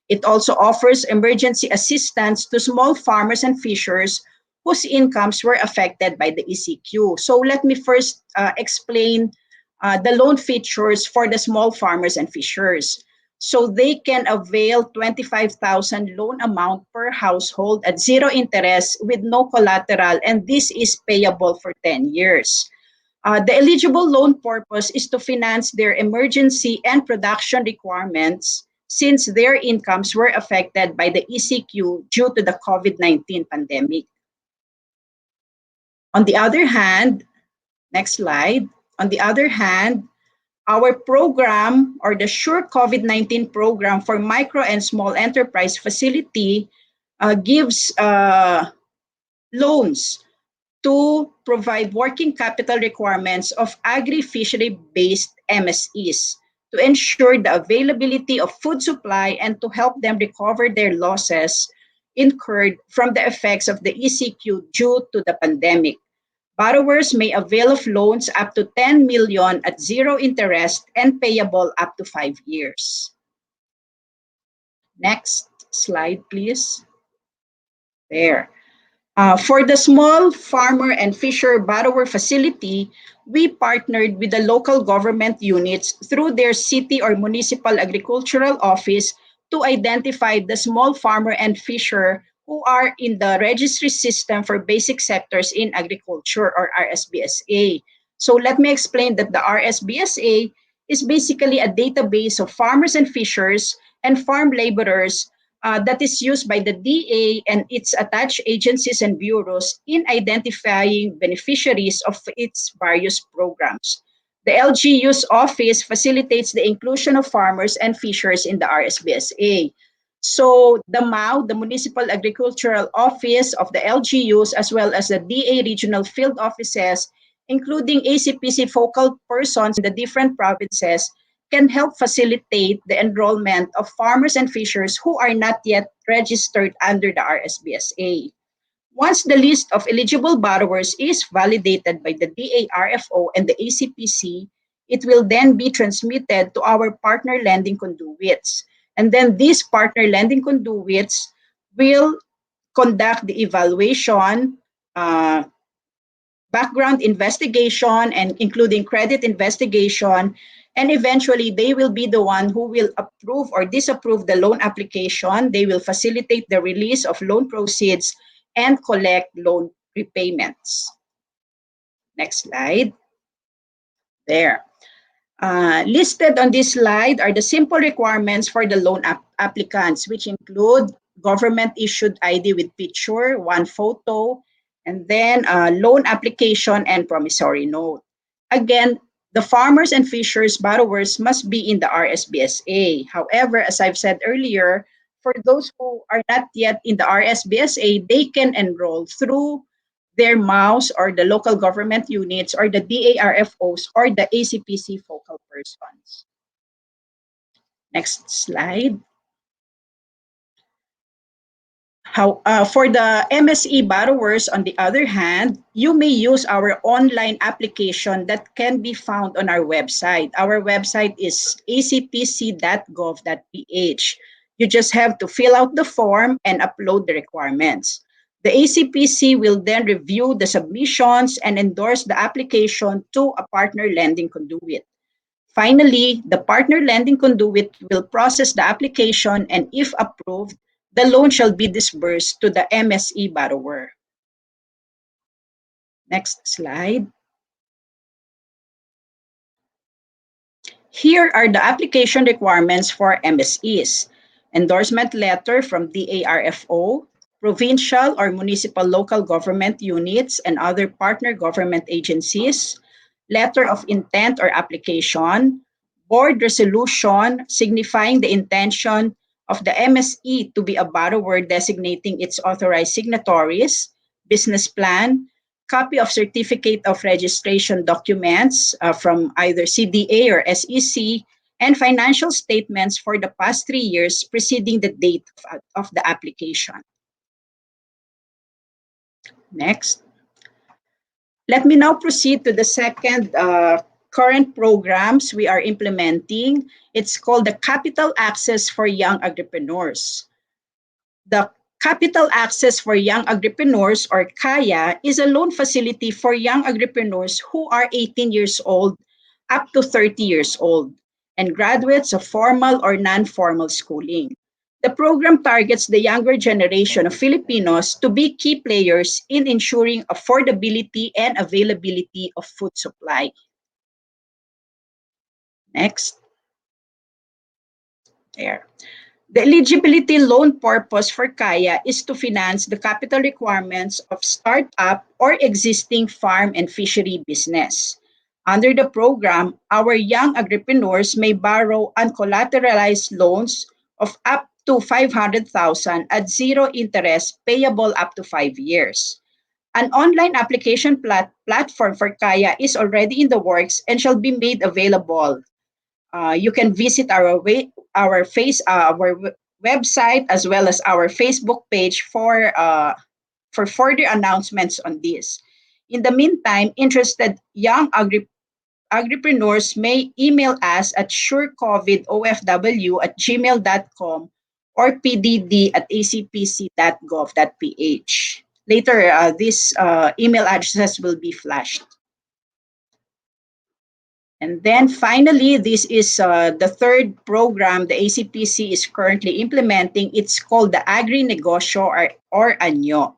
It also offers emergency assistance to small farmers and fishers whose incomes were affected by the ECQ. So let me first explain the loan features for the small farmers and fishers. So they can avail 25,000 loan amount per household at zero interest with no collateral, and this is payable for 10 years. The eligible loan purpose is to finance their emergency and production requirements since their incomes were affected by the ECQ due to the COVID-19 pandemic. On the other hand, next slide. On the other hand, our program, or the Sure COVID-19 program for micro and small enterprise facility, gives loans to provide working capital requirements of agri-fishery-based MSEs to ensure the availability of food supply and to help them recover their losses incurred from the effects of the ECQ due to the pandemic. Borrowers may avail of loans up to 10 million at zero interest and payable up to 5 years. Next slide, please. There. For the small farmer and fisher borrower facility, we partnered with the local government units through their city or municipal agricultural office to identify the small farmer and fisher who are in the registry system for basic sectors in agriculture, or RSBSA. So let me explain that the RSBSA is basically a database of farmers and fishers and farm laborers that is used by the DA and its attached agencies and bureaus in identifying beneficiaries of its various programs. The LGU's office facilitates the inclusion of farmers and fishers in the RSBSA. So the MAO, the Municipal Agricultural Office of the LGUs, as well as the DA regional field offices, including ACPC focal persons in the different provinces, can help facilitate the enrollment of farmers and fishers who are not yet registered under the RSBSA. Once the list of eligible borrowers is validated by the DARFO and the ACPC, it will then be transmitted to our partner lending conduits. And then these partner lending conduits will conduct the evaluation, background investigation, and including credit investigation, and eventually they will be the one who will approve or disapprove the loan application. They will facilitate the release of loan proceeds and collect loan repayments. Next slide. There. Listed on this slide are the simple requirements for the loan applicants, which include government-issued ID with picture, one photo, and then loan application and promissory note. Again, the farmers and fishers borrowers must be in the RSBSA. However, as I've said earlier, for those who are not yet in the RSBSA, they can enroll through their MAUs or the local government units or the DARFOs or the ACPC focal persons. Next slide. For the MSE borrowers, on the other hand, you may use our online application that can be found on our website. Our website is acpc.gov.ph. You just have to fill out the form and upload the requirements. The ACPC will then review the submissions and endorse the application to a partner lending conduit. Finally, the partner lending conduit will process the application, and if approved, the loan shall be disbursed to the MSE borrower. Next slide. Here are the application requirements for MSEs. Endorsement letter from DARFO, provincial or municipal local government units and other partner government agencies, letter of intent or application, board resolution signifying the intention of the MSE to be a borrower designating its authorized signatories, business plan, copy of certificate of registration documents from either CDA or SEC, and financial statements for the past 3 years preceding the date of the application. Next. Let me now proceed to the second current programs we are implementing. It's called the Capital Access for Young Agripreneurs. The Capital Access for Young Agripreneurs, or KAYA, is a loan facility for young agripreneurs who are 18 years old up to 30 years old and graduates of formal or non-formal schooling. The program targets the younger generation of Filipinos to be key players in ensuring affordability and availability of food supply. Next. There. The eligibility loan purpose for KAYA is to finance the capital requirements of startup or existing farm and fishery business. Under the program, our young agripreneurs may borrow uncollateralized loans of up to 500,000 at zero interest payable up to 5 years. An online application platform for KAYA is already in the works and shall be made available. You can visit our website as well as our Facebook page for further announcements on this. In the meantime, interested young agripreneurs may email us at surecovidofw@gmail.com or pdd@acpc.gov.ph. Later, these email addresses will be flashed. And then finally, this is the third program the ACPC is currently implementing. It's called the Agri-Negosyo or ANYO.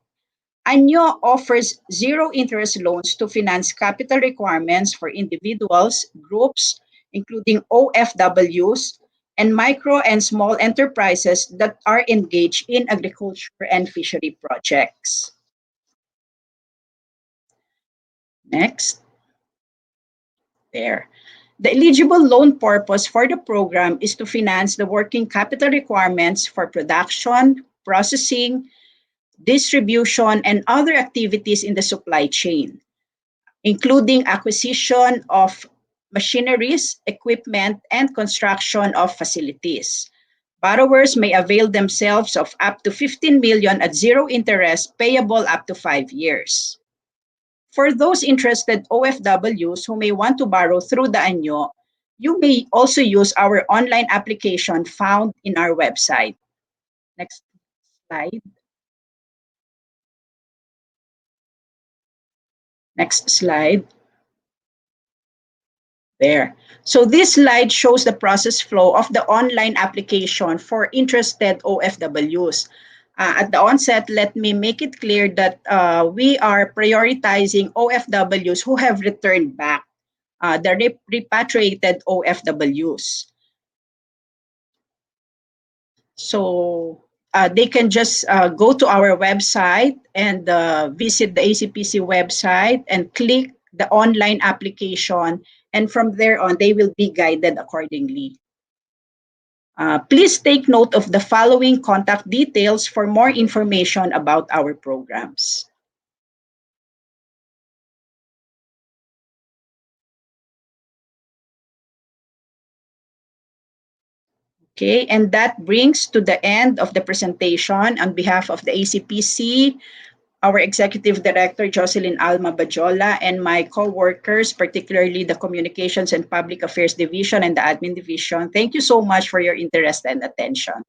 ANYO offers zero interest loans to finance capital requirements for individuals, groups, including OFWs, and micro and small enterprises that are engaged in agriculture and fishery projects. Next. There. The eligible loan purpose for the program is to finance the working capital requirements for production, processing, distribution, and other activities in the supply chain, including acquisition of machineries, equipment, and construction of facilities. Borrowers may avail themselves of up to 15 million at zero interest payable up to 5 years. For those interested OFWs who may want to borrow through the ANYO, you may also use our online application found in our website. Next slide. Next slide. There. So this slide shows the process flow of the online application for interested OFWs. At the onset, let me make it clear that we are prioritizing OFWs who have returned back, the repatriated OFWs. So they can just go to our website and visit the ACPC website and click the online application, and from there on, they will be guided accordingly. Please take note of the following contact details for more information about our programs. Okay, and that brings to the end of the presentation on behalf of the ACPC, our Executive Director, Jocelyn Alma Bajola, and my co-workers, particularly the Communications and Public Affairs Division and the Admin Division. Thank you so much for your interest and attention.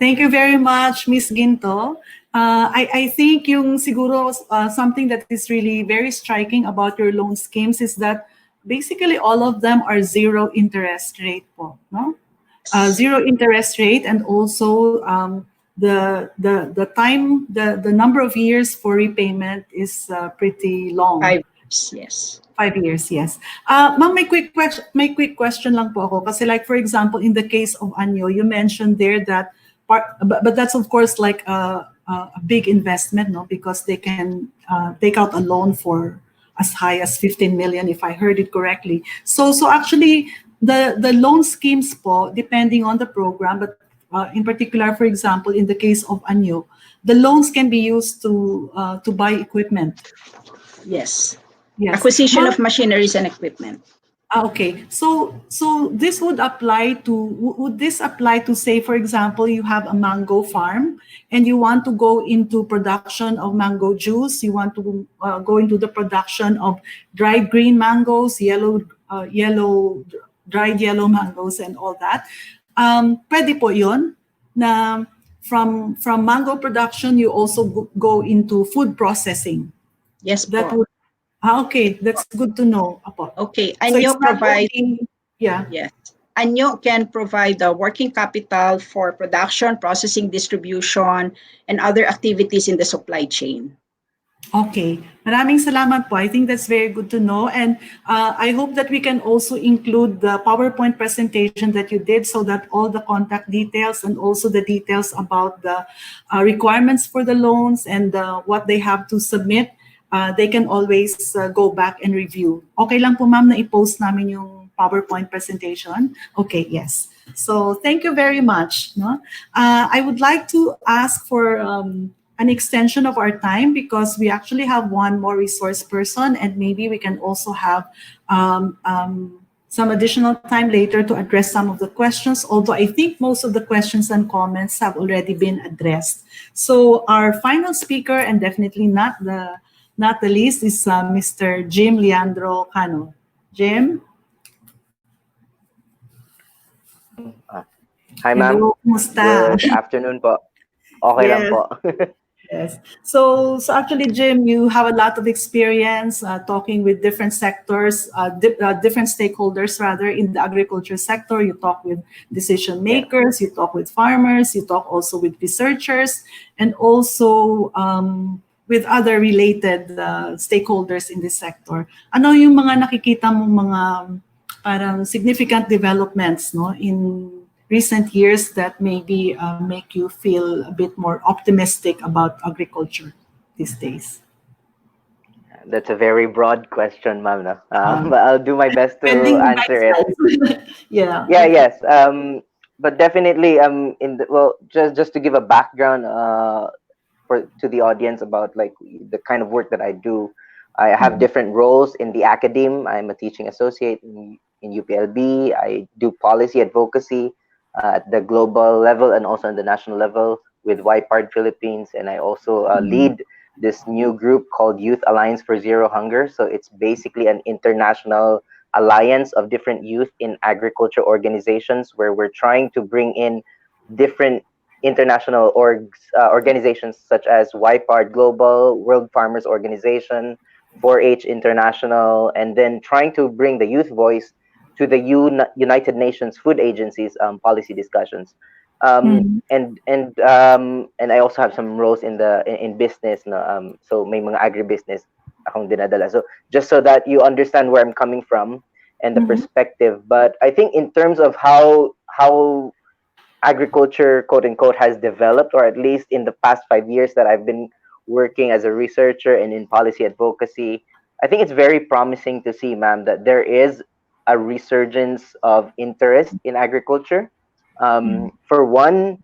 Thank you very much, Miss Ginto. I think yung siguro something that is really very striking about your loan schemes is that basically all of them are zero interest rate po, no? Zero interest rate, and also the time, the number of years for repayment is pretty long. 5 years, yes. 5 years, yes. Ma'am, may quick question lang po ako. Kasi like, for example, in the case of Anyo, you mentioned there that but that's of course like a big investment, no? Because they can take out a loan for as high as 15 million, if I heard it correctly. So actually, the loan schemes po, depending on the program, but in particular, for example, in the case of Anyo, the loans can be used to buy equipment. Yes. Yes. Acquisition of machineries and equipment. Okay, so this would this apply to, say, for example, you have a mango farm and you want to go into production of mango juice, you want to go into the production of dried green mangoes, dried yellow mangoes and all that. Pwede po yun na from mango production you also go into food processing. Yes, that po. would okay, that's good to know. Apo. Okay, So Anyo it's not provide only, yeah. yes. Anyo can provide the working capital for production, processing, distribution, and other activities in the supply chain. Okay, maraming salamat po. I think that's very good to know. And I hope that we can also include the PowerPoint presentation that you did so that all the contact details and also the details about the requirements for the loans and what they have to submit, they can always go back and review. Okay lang po ma'am na i-post namin yung PowerPoint presentation? Okay, yes. So thank you very much. No? I would like to ask for an extension of our time because we actually have one more resource person and maybe we can also have some additional time later to address some of the questions, although I think most of the questions and comments have already been addressed. So our final speaker, and definitely not the least, is Mr. Jim Leandro Cano. Jim? Hi, ma'am. Hello, kumusta? Good afternoon po. Okay lang Yes. po. Yes. So actually, Jim, you have a lot of experience talking with different sectors, different stakeholders rather in the agriculture sector. You talk with decision makers, you talk with farmers, you talk also with researchers, and also with other related stakeholders in this sector. Ano yung mga nakikita mong mga parang significant developments, no, in recent years that maybe make you feel a bit more optimistic about agriculture these days? That's a very broad question, ma'am. No? But I'll do my best to answer it. Yeah. Yeah, yes. But definitely, just to give a background to the audience about like the kind of work that I do. I have different roles in the academe. I'm a teaching associate in UPLB. I do policy advocacy at the global level and also on the national level with YPARD Philippines. And I also lead this new group called Youth Alliance for Zero Hunger. So it's basically an international alliance of different youth in agriculture organizations where we're trying to bring in different international organizations such as YPARD Global, World Farmers Organization, 4-H International, and then trying to bring the youth voice to the United Nations Food Agency's policy discussions. And I also have some roles in business. No? So may mga agribusiness akong dinadala. So just so that you understand where I'm coming from and the perspective. But I think in terms of how agriculture, quote unquote, has developed, or at least in the past 5 years that I've been working as a researcher and in policy advocacy, I think it's very promising to see, ma'am, that there is a resurgence of interest in agriculture. For one,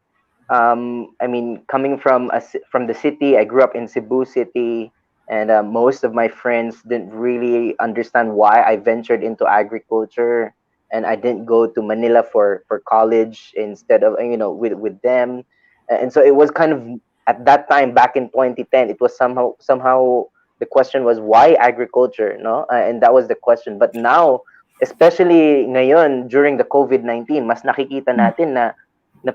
I mean, coming from the city, I grew up in Cebu City, and most of my friends didn't really understand why I ventured into agriculture. and I didn't go to Manila for college instead of with them. And so it was kind of at that time back in 2010, it was somehow the question was why agriculture, no? And that was the question. But now, especially ngayon during the COVID-19, mas nakikita natin na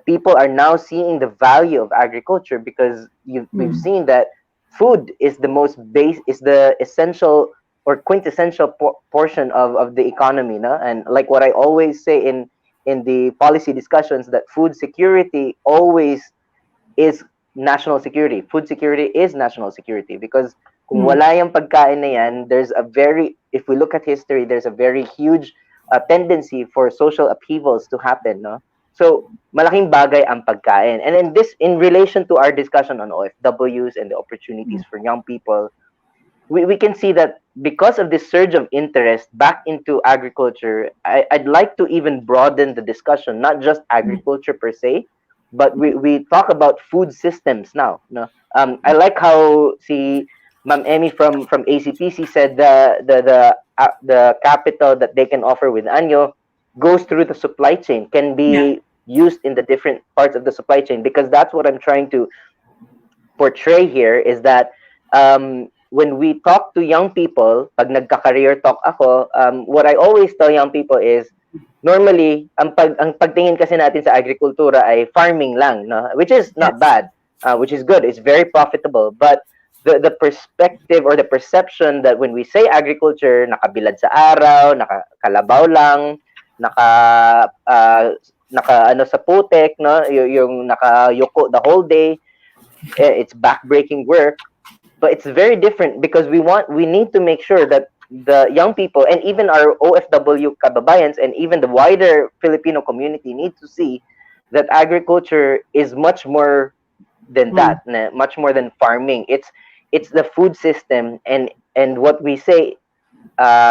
people are now seeing the value of agriculture because we've seen that food is the essential or quintessential portion of the economy, no? And like what I always say in the policy discussions, that food security always is national security. Food security is national security because kung wala yung pagkain na yan, if we look at history, there's a very huge tendency for social upheavals to happen, no? So, malaking bagay ang pagkain. And in relation to our discussion on OFWs and the opportunities for young people, we can see that because of this surge of interest back into agriculture, I'd like to even broaden the discussion, not just agriculture per se, but we talk about food systems now. No, I like how Ma'am Emmy from ACTC said the capital that they can offer with Anyo goes through the supply chain, can be used in the different parts of the supply chain, because that's what I'm trying to portray here is that when we talk to young people, pag nagka-career talk ako, what I always tell young people is normally ang pagtingin kasi natin sa agrikultura ay farming lang, no? Which is not bad, which is good. It's very profitable, but the perspective or the perception that when we say agriculture, nakabilad sa araw, nakakalabaw lang, naka sa putek, no? Yung nakayuko the whole day, it's backbreaking work. But it's very different because we need to make sure that the young people and even our OFW kababayans and even the wider Filipino community need to see that agriculture is much more than that, much more than farming. It's the food system, and what we say,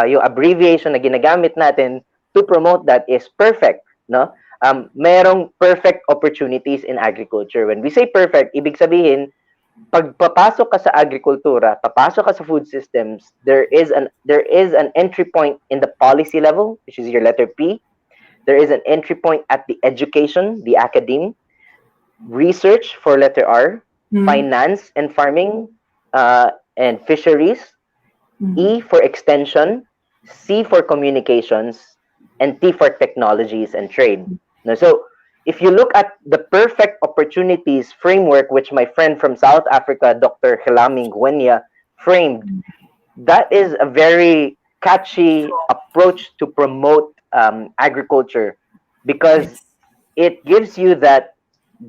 yung abbreviation na ginagamit natin to promote that is perfect, no? Merong perfect opportunities in agriculture. When we say perfect, ibig sabihin pag papasok ka sa agrikultura, papasok ka sa food systems, there is an entry point in the policy level, which is your letter P. There is an entry point at the education, the academe, research for letter R, finance and farming, and fisheries, E for extension, C for communications, and T for technologies and trade. So if you look at the perfect opportunities framework, which my friend from South Africa, Dr. Hilami Ngwenya, framed, that is a very catchy approach to promote agriculture because it gives you that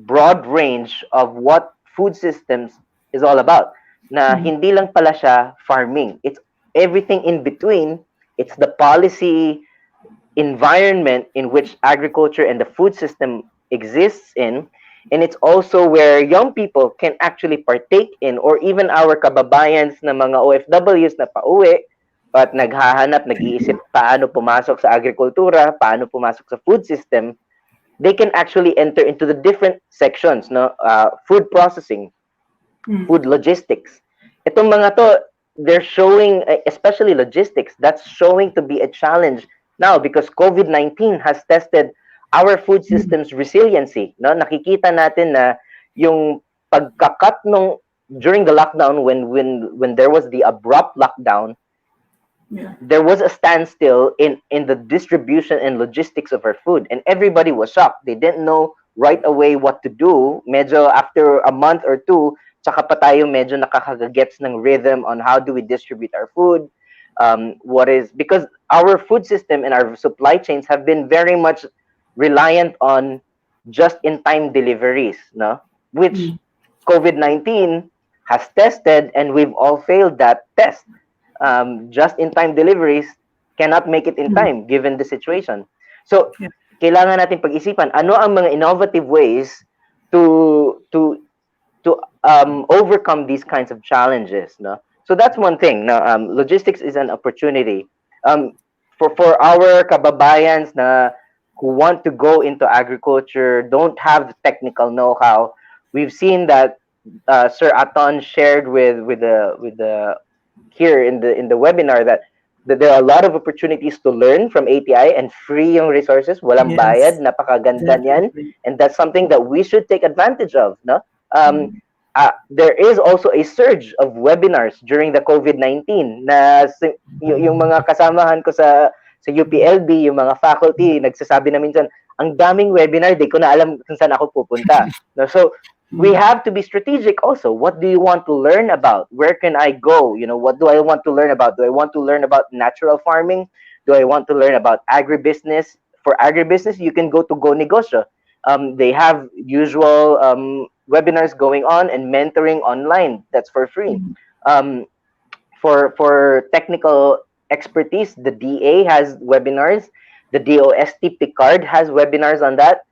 broad range of what food systems is all about. Na hindi lang pala siya farming. It's everything in between. It's the policy environment in which agriculture and the food system exists in, and it's also where young people can actually partake in, or even our kababayans na mga OFWs na pauwi at naghahanap, nag-iisip paano pumasok sa agrikultura, paano pumasok sa food system, they can actually enter into the different sections, no? Food processing, food logistics. Itong mga to, they're showing, especially logistics, that's showing to be a challenge now because COVID-19 has tested our food system's resiliency. No? Nakikita natin na yung pagkakat during the lockdown when there was the abrupt lockdown, there was a standstill in the distribution and logistics of our food, and everybody was shocked. They didn't know right away what to do. Medyo after a month or two, tsaka pa tayo medyo nakakagets ng rhythm on how do we distribute our food. Because our food system and our supply chains have been very much reliant on just-in-time deliveries, no? Which COVID-19 has tested, and we've all failed that test. Just-in-time deliveries cannot make it in time given the situation. So, kailangan natin pag-isipan ano ang mga innovative ways to overcome these kinds of challenges, no? So that's one thing. No, logistics is an opportunity for our kababayans na who want to go into agriculture, don't have the technical know-how. We've seen that Sir Aton shared with the here in the webinar that that there are a lot of opportunities to learn from ATI and free yung resources, walang bayad, Yes, napakaganda niyan, definitely. and that's something that we should take advantage of, no? There is also a surge of webinars during the COVID-19 na yung mga kasamahan ko sa UPLB, yung mga faculty, nagsasabi na minsan, ang daming webinar, di ko na alam kung saan ako pupunta. No? So, we have to be strategic also. What do you want to learn about? Where can I go? You know, what do I want to learn about? Do I want to learn about natural farming? Do I want to learn about agribusiness? For agribusiness, you can go to Go Negosyo. They have usual webinars going on and mentoring online. That's for free. For technical expertise, the DA has webinars. The DOST Picard has webinars on that.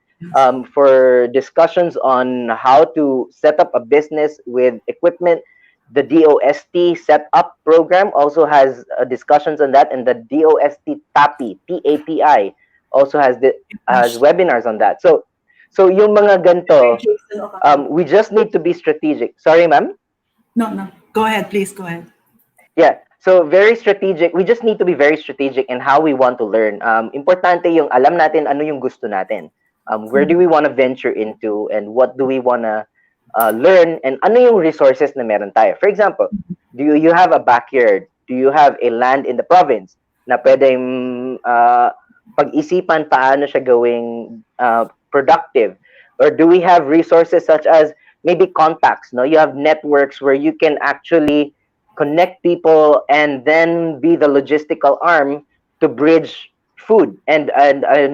For discussions on how to set up a business with equipment, the DOST Setup program also has discussions on that, and the DOST TAPI, TAPI, also has webinars on that. So yung mga ganito, we just need to be strategic. Sorry, ma'am? No. Go ahead, please. Go ahead. Yeah. So very strategic. We just need to be very strategic in how we want to learn. Importante yung alam natin ano yung gusto natin. Where do we want to venture into, and what do we want to learn, and ano yung resources na meron tayo. For example, do you have a backyard? Do you have a land in the province na pwedeng pag-isipan paano siya gawing productive? Or do we have resources such as maybe contacts? No, you have networks where you can actually connect people and then be the logistical arm to bridge food. And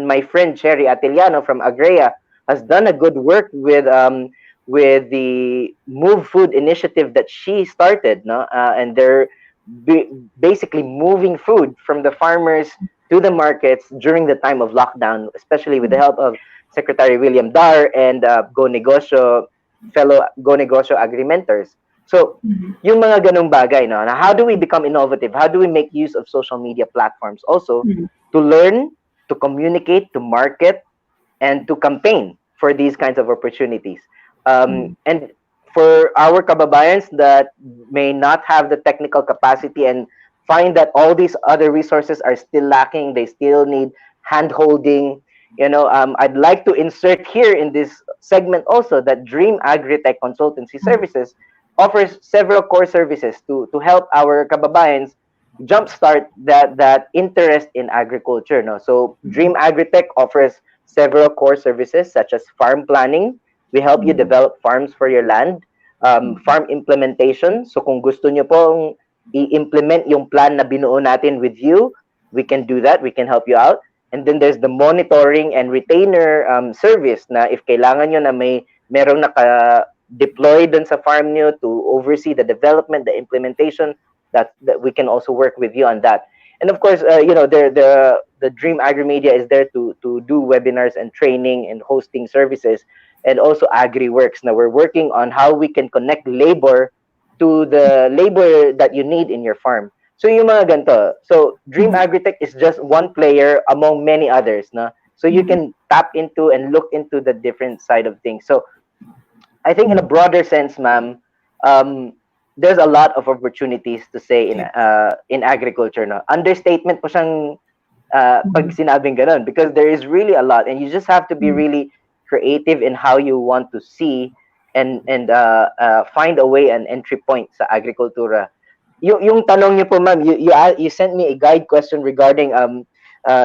my friend Cherry Atiliano from Agrea has done a good work with the Move Food initiative that she started, no? And they're basically moving food from the farmers to the markets during the time of lockdown, especially with the help of Secretary William Dar and fellow Go Negosyo agri-mentors. So, yung mga ganung bagay, no? Now, how do we become innovative? How do we make use of social media platforms also to learn, to communicate, to market, and to campaign for these kinds of opportunities? And for our kababayans that may not have the technical capacity and find that all these other resources are still lacking, they still need hand-holding, I'd like to insert here in this segment also that Dream Agritech Consultancy Services offers several core services to help our kababayans jumpstart that interest in agriculture. No? So Dream Agritech offers several core services such as farm planning. We help you develop farms for your land. Farm implementation. So kung gusto nyo pong i-implement yung plan na binuo natin with you, we can do that. We can help you out. And then there's the monitoring and retainer service na if kailangan nyo na merong naka-deploy dun sa farm nyo to oversee the development, the implementation, that we can also work with you on that. And of course, the Dream Agri-Media is there to do webinars and training and hosting services, and also AgriWorks. Now we're working on how we can connect labor to the labor that you need in your farm. So yung mga ganito. So Dream Agritech is just one player among many others. No? So you can tap into and look into the different side of things. So I think in a broader sense, ma'am, there's a lot of opportunities to say in agriculture. No? Understatement po siyang pag sinabing ganun, because there is really a lot, and you just have to be really creative in how you want to see and find a way, an entry point sa agrikultura. Yung tanong niyo po, ma'am, you sent me a guide question regarding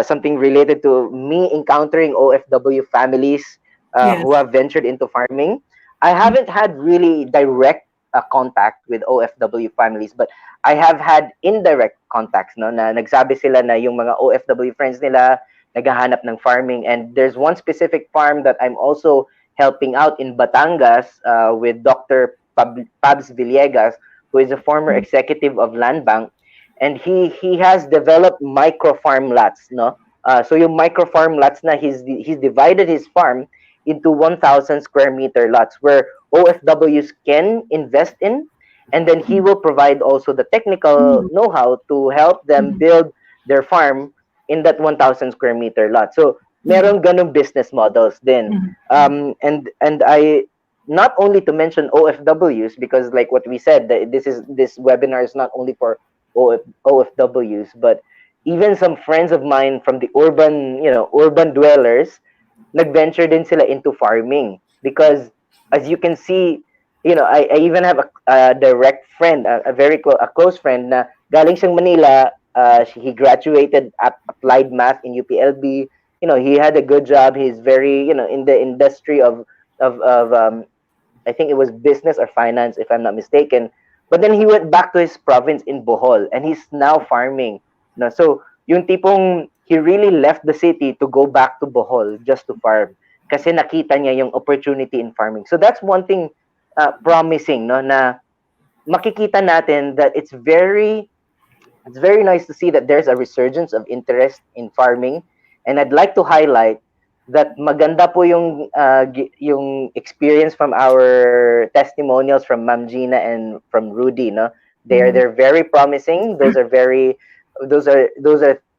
something related to me encountering OFW families who have ventured into farming. I haven't had really direct contact with OFW families, but I have had indirect contacts, no, na nagsabi sila na yung mga OFW friends nila naghahanap ng farming. And there's one specific farm that I'm also helping out in Batangas with Dr. Pabs Villegas, who is a former executive of Land Bank, and he has developed micro farm lots, no? So yung micro farm lots na he's divided his farm into 1,000 square meter lots where OFWs can invest in, and then he will provide also the technical know-how to help them build their farm in that 1,000 square meter lot. So meron ganung business models din. And I, not only to mention OFWs, because like what we said, this webinar is not only for OFWs, but even some friends of mine from the urban, urban dwellers, nag-venture din sila into farming because, as you can see, I even have a direct friend, a very a close friend na galing siyang Manila. He graduated applied math in UPLB. He had a good job. He's very, in the industry of I think it was business or finance, if I'm not mistaken. But then he went back to his province in Bohol, and he's now farming. No, so yung tipong he really left the city to go back to Bohol just to farm kasi nakita niya yung opportunity in farming. So that's one thing promising, no, na makikita natin that it's very nice to see that there's a resurgence of interest in farming, and I'd like to highlight that maganda po yung experience from our testimonials from Ma'am Gina and from Rudy, no. They're very promising. Those are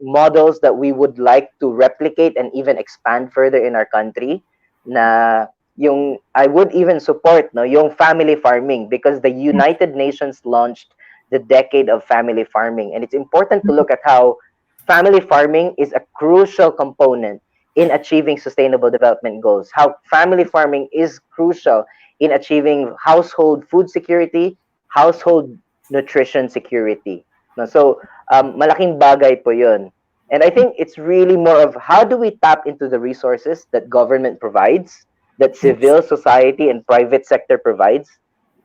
models that we would like to replicate and even expand further in our country. Na yung I would even support, no, yung family farming, because the United Nations launched the decade of family farming. And it's important to look at how family farming is a crucial component in achieving sustainable development goals. How family farming is crucial in achieving household food security, household nutrition security. No, so malaking bagay po yun. And I think it's really more of how do we tap into the resources that government provides, that civil society and private sector provides,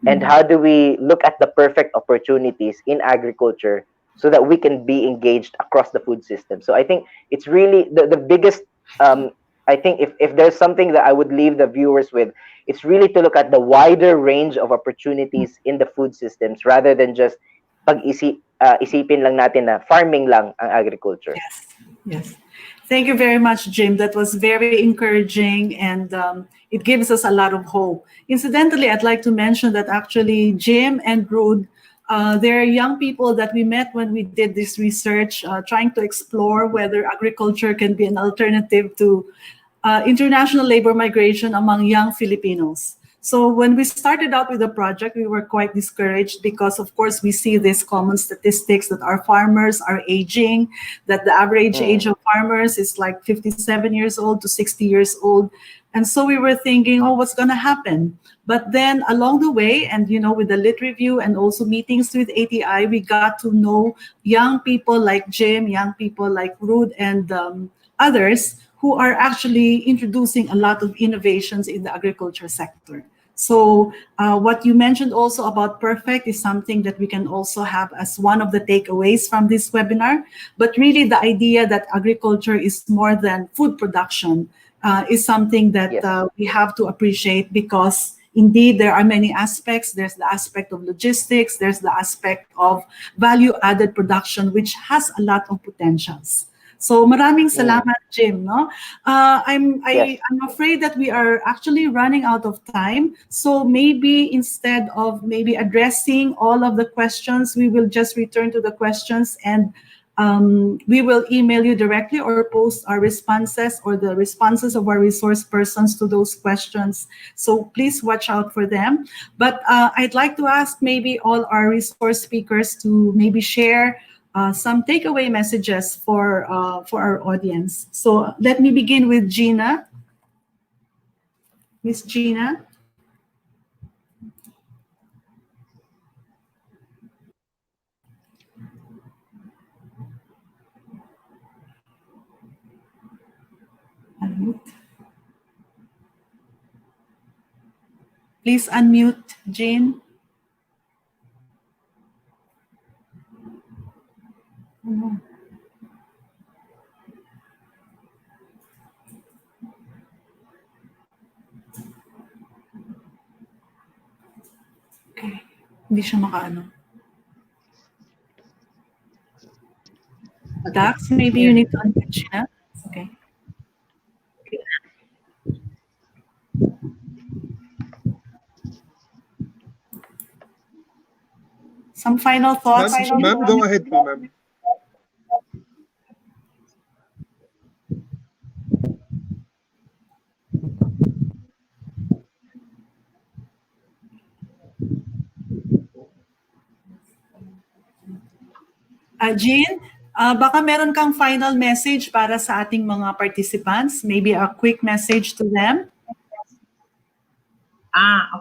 and how do we look at the perfect opportunities in agriculture so that we can be engaged across the food system. So I think it's really the biggest I think if there's something that I would leave the viewers with, it's really to look at the wider range of opportunities in the food systems rather than just isipin lang natin na farming lang ang agriculture. Yes, yes. Thank you very much, Jim. That was very encouraging, and it gives us a lot of hope. Incidentally, I'd like to mention that actually Jim and Rude, they're young people that we met when we did this research, trying to explore whether agriculture can be an alternative to international labor migration among young Filipinos. So when we started out with the project, we were quite discouraged because, of course, we see these common statistics that our farmers are aging, that the average age of farmers is like 57 years old to 60 years old. And so we were thinking, oh, what's going to happen? But then along the way, and with the lit review and also meetings with ATI, we got to know young people like Jim, young people like Rude, and others who are actually introducing a lot of innovations in the agriculture sector. So what you mentioned also about perfect is something that we can also have as one of the takeaways from this webinar. But really the idea that agriculture is more than food production is something that we have to appreciate, because indeed there are many aspects. There's the aspect of logistics, there's the aspect of value-added production, which has a lot of potentials. So maraming salamat, Jim. No, I'm afraid that we are actually running out of time. So maybe instead of addressing all of the questions, we will just return to the questions, and we will email you directly or post our responses or the responses of our resource persons to those questions. So please watch out for them. But I'd like to ask maybe all our resource speakers to maybe share some takeaway messages for our audience. So let me begin with Gina. Miss Gina. Unmute. Please unmute, Jean. Okay. Hindi siya makaano. Dax, maybe you need to unmute Gina. Okay. Some final thoughts? Ma'am, go ahead po, ma'am. Jean, baka meron kang final message para sa ating mga participants, maybe a quick message to them.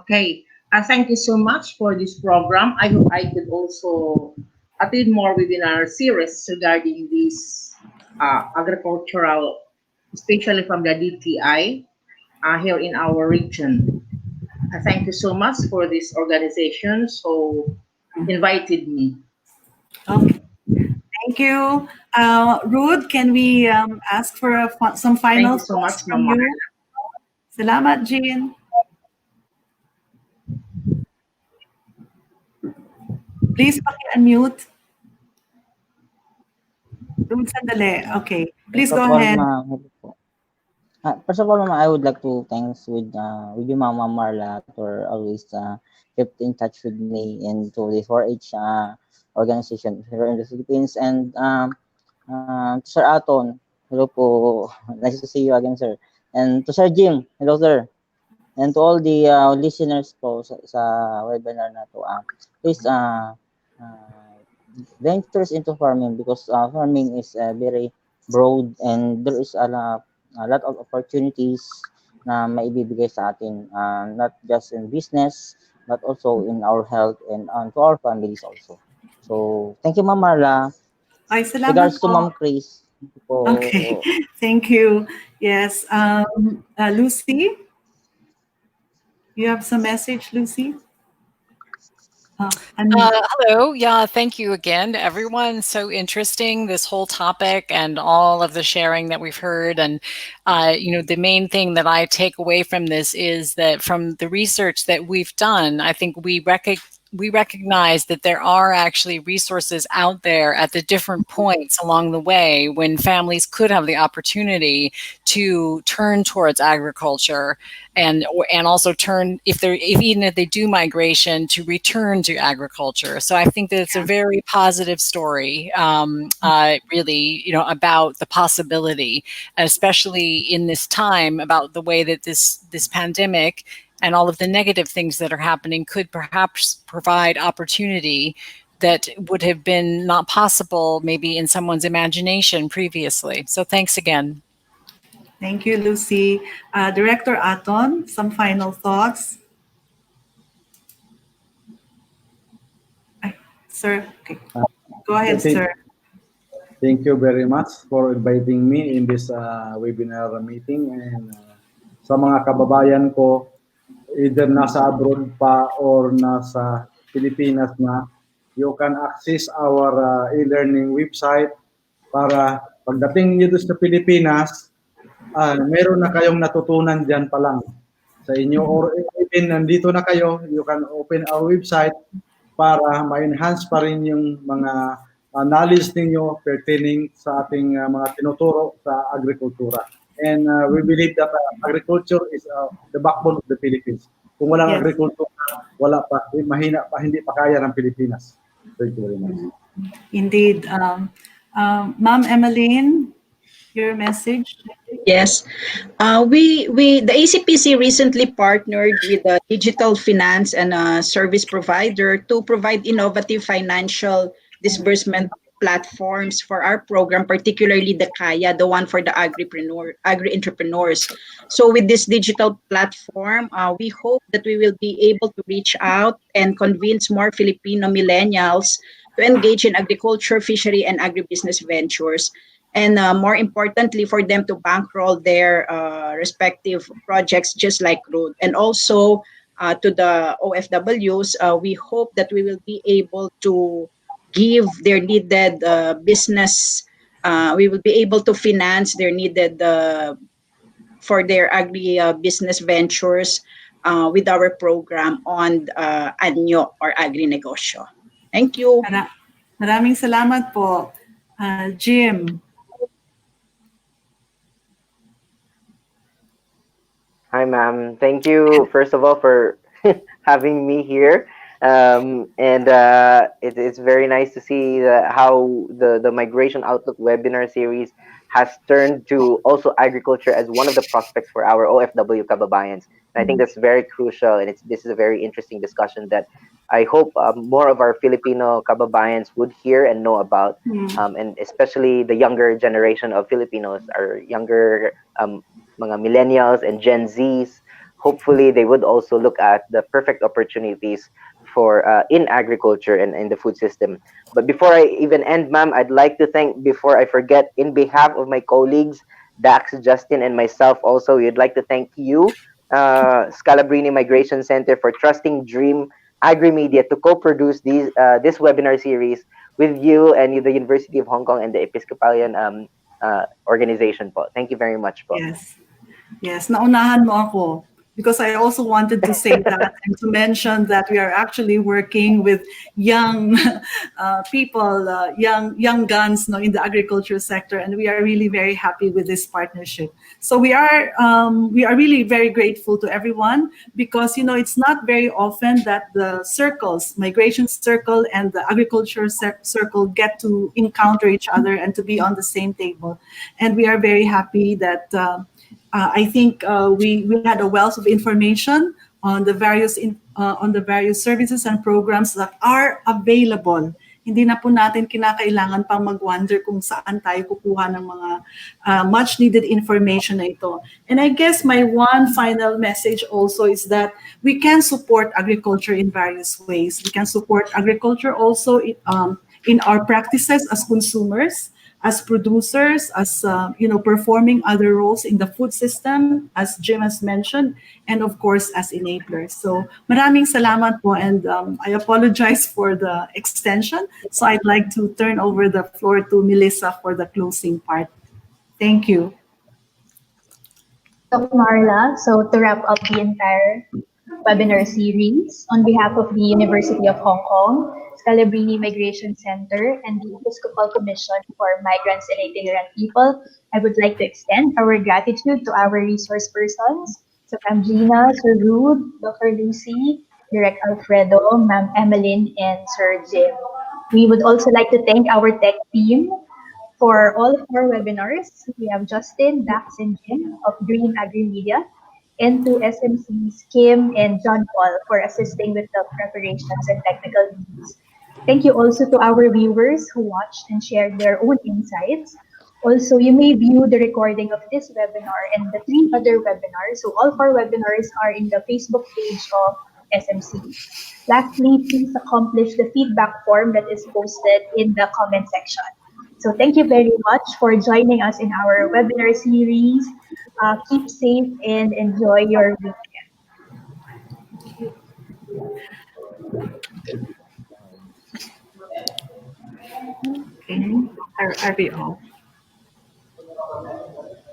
Okay. Thank you so much for this program. I hope I could also attend more webinar series regarding this agricultural, especially from the DTI here in our region. Thank you so much for this organization so invited me. Okay. Thank you. Rude, can we ask for some final Thank you so thoughts much, from Mama. you? Salamat, Jean. Please paki-unmute. Rude, sandali. Okay. Please First go of all, ahead. first of all, ma'am, I would like to thanks with you, Mama Marla, for always kept in touch with me and to the 4-H organization here in the Philippines. And Sir Aton, hello po. Nice to see you again, sir. And to Sir Jim, hello, sir. And to all the listeners po sa webinar na to, please ventures into farming because farming is very broad and there is a lot of opportunities na maibibigay sa atin, not just in business but also in our health and to our families also. So, thank you, Ma'am Marla. Ay, salamat Regards to po. Ma'am Chris. Po, Okay. Thank you. Yes. Lucy? You have some message, Lucy? Hello. Yeah, thank you again to everyone. So interesting, this whole topic and all of the sharing that we've heard. And, the main thing that I take away from this is that from the research that we've done, I think we recognize that there are actually resources out there at the different points along the way when families could have the opportunity to turn towards agriculture and also turn even if they do migration to return to agriculture. So I think that it's a very positive story, really, about the possibility, especially in this time, about the way that this pandemic and all of the negative things that are happening could perhaps provide opportunity that would have been not possible maybe in someone's imagination previously. So thanks again. Thank you, Lucy. Director Aton, some final thoughts? Sir, okay. Go ahead, sir. Thank you very much for inviting me in this webinar meeting. And sa mga kababayan ko, either nasa abroad pa or nasa Pilipinas na, you can access our e-learning website para pagdating nyo doon sa Pilipinas, meron na kayong natutunan dyan pa lang sa inyo. Or even nandito na kayo, you can open our website para ma-enhance pa rin yung mga knowledge ninyo pertaining sa ating mga tinuturo sa agrikultura. And we believe that agriculture is the backbone of the Philippines. Kung walang agriculture, wala pa, mahina pa, hindi pa kaya ng Pilipinas. Thank you very much. Indeed. Ma'am Emmeline, your message? Yes, the ACPC recently partnered with a digital finance and a service provider to provide innovative financial disbursement platforms for our program, particularly the Kaya, the one for the agri-entrepreneurs. So with this digital platform, we hope that we will be able to reach out and convince more Filipino millennials to engage in agriculture, fishery, and agribusiness ventures. And more importantly, for them to bankroll their respective projects, just like Rude. And also to the OFWs, we hope that we will be able to give their needed business. We will be able to finance their needed for their agri business ventures with our program on Anyo or Agri Negosyo. Thank you. Maraming salamat po. Jim. Hi, ma'am. Thank you, first of all, for having me here. And it's very nice to see how the Migration Outlook webinar series has turned to also agriculture as one of the prospects for our OFW kababayans. And I think that's very crucial, and this is a very interesting discussion that I hope more of our Filipino kababayans would hear and know about, and especially the younger generation of Filipinos, our younger mga millennials and Gen Zs. Hopefully, they would also look at the perfect opportunities for in agriculture and in the food system. But before I even end, ma'am, I'd like to thank, before I forget, in behalf of my colleagues, Dax, Justin, and myself also, we'd like to thank you, Scalabrini Migration Center, for trusting Dream Agrimedia to co-produce this webinar series with you and the University of Hong Kong and the Episcopalian organization po. Thank you very much po. Yes. Yes, naunahan mo ako because I also wanted to say that and to mention that we are actually working with young people, young guns, no, in the agriculture sector, and we are really very happy with this partnership. So we are really very grateful to everyone because it's not very often that the circles, migration circle and the agriculture circle, get to encounter each other and to be on the same table, and we are very happy that. I think we had a wealth of information on the various services and programs that are available. Hindi na po natin kinakailangan pang mag-wonder kung saan tayo kukuha ng mga much needed information na ito. And I guess my one final message also is that we can support agriculture in various ways. We can support agriculture also in our practices as consumers, as producers, as performing other roles in the food system, as Jim has mentioned, and of course as enablers. So maraming salamat po, and I apologize for the extension. So I'd like to turn over the floor to Melissa for the closing part. Thank you. Dr. Marla, so to wrap up the entire webinar series, on behalf of the University of Hong Kong, Scalabrini Migration Center, and the Episcopal Commission for Migrants and Itinerant People, I would like to extend our gratitude to our resource persons, so Ma'am Gina, Sir Rude, Dr. Lucy, Direct Alfredo, Ma'am Emmeline, and Sir Jim. We would also like to thank our tech team for all of our webinars. We have Justin, Dax, and Jim of Dream Agri Media, and to SMC's Kim and John Paul for assisting with the preparations and technical needs. Thank you also to our viewers who watched and shared their own insights. Also, you may view the recording of this webinar and the 3 other webinars. So all 4 webinars are in the Facebook page of SMC. Lastly, please accomplish the feedback form that is posted in the comment section. So thank you very much for joining us in our webinar series. Keep safe and enjoy your weekend. Okay. Are we all?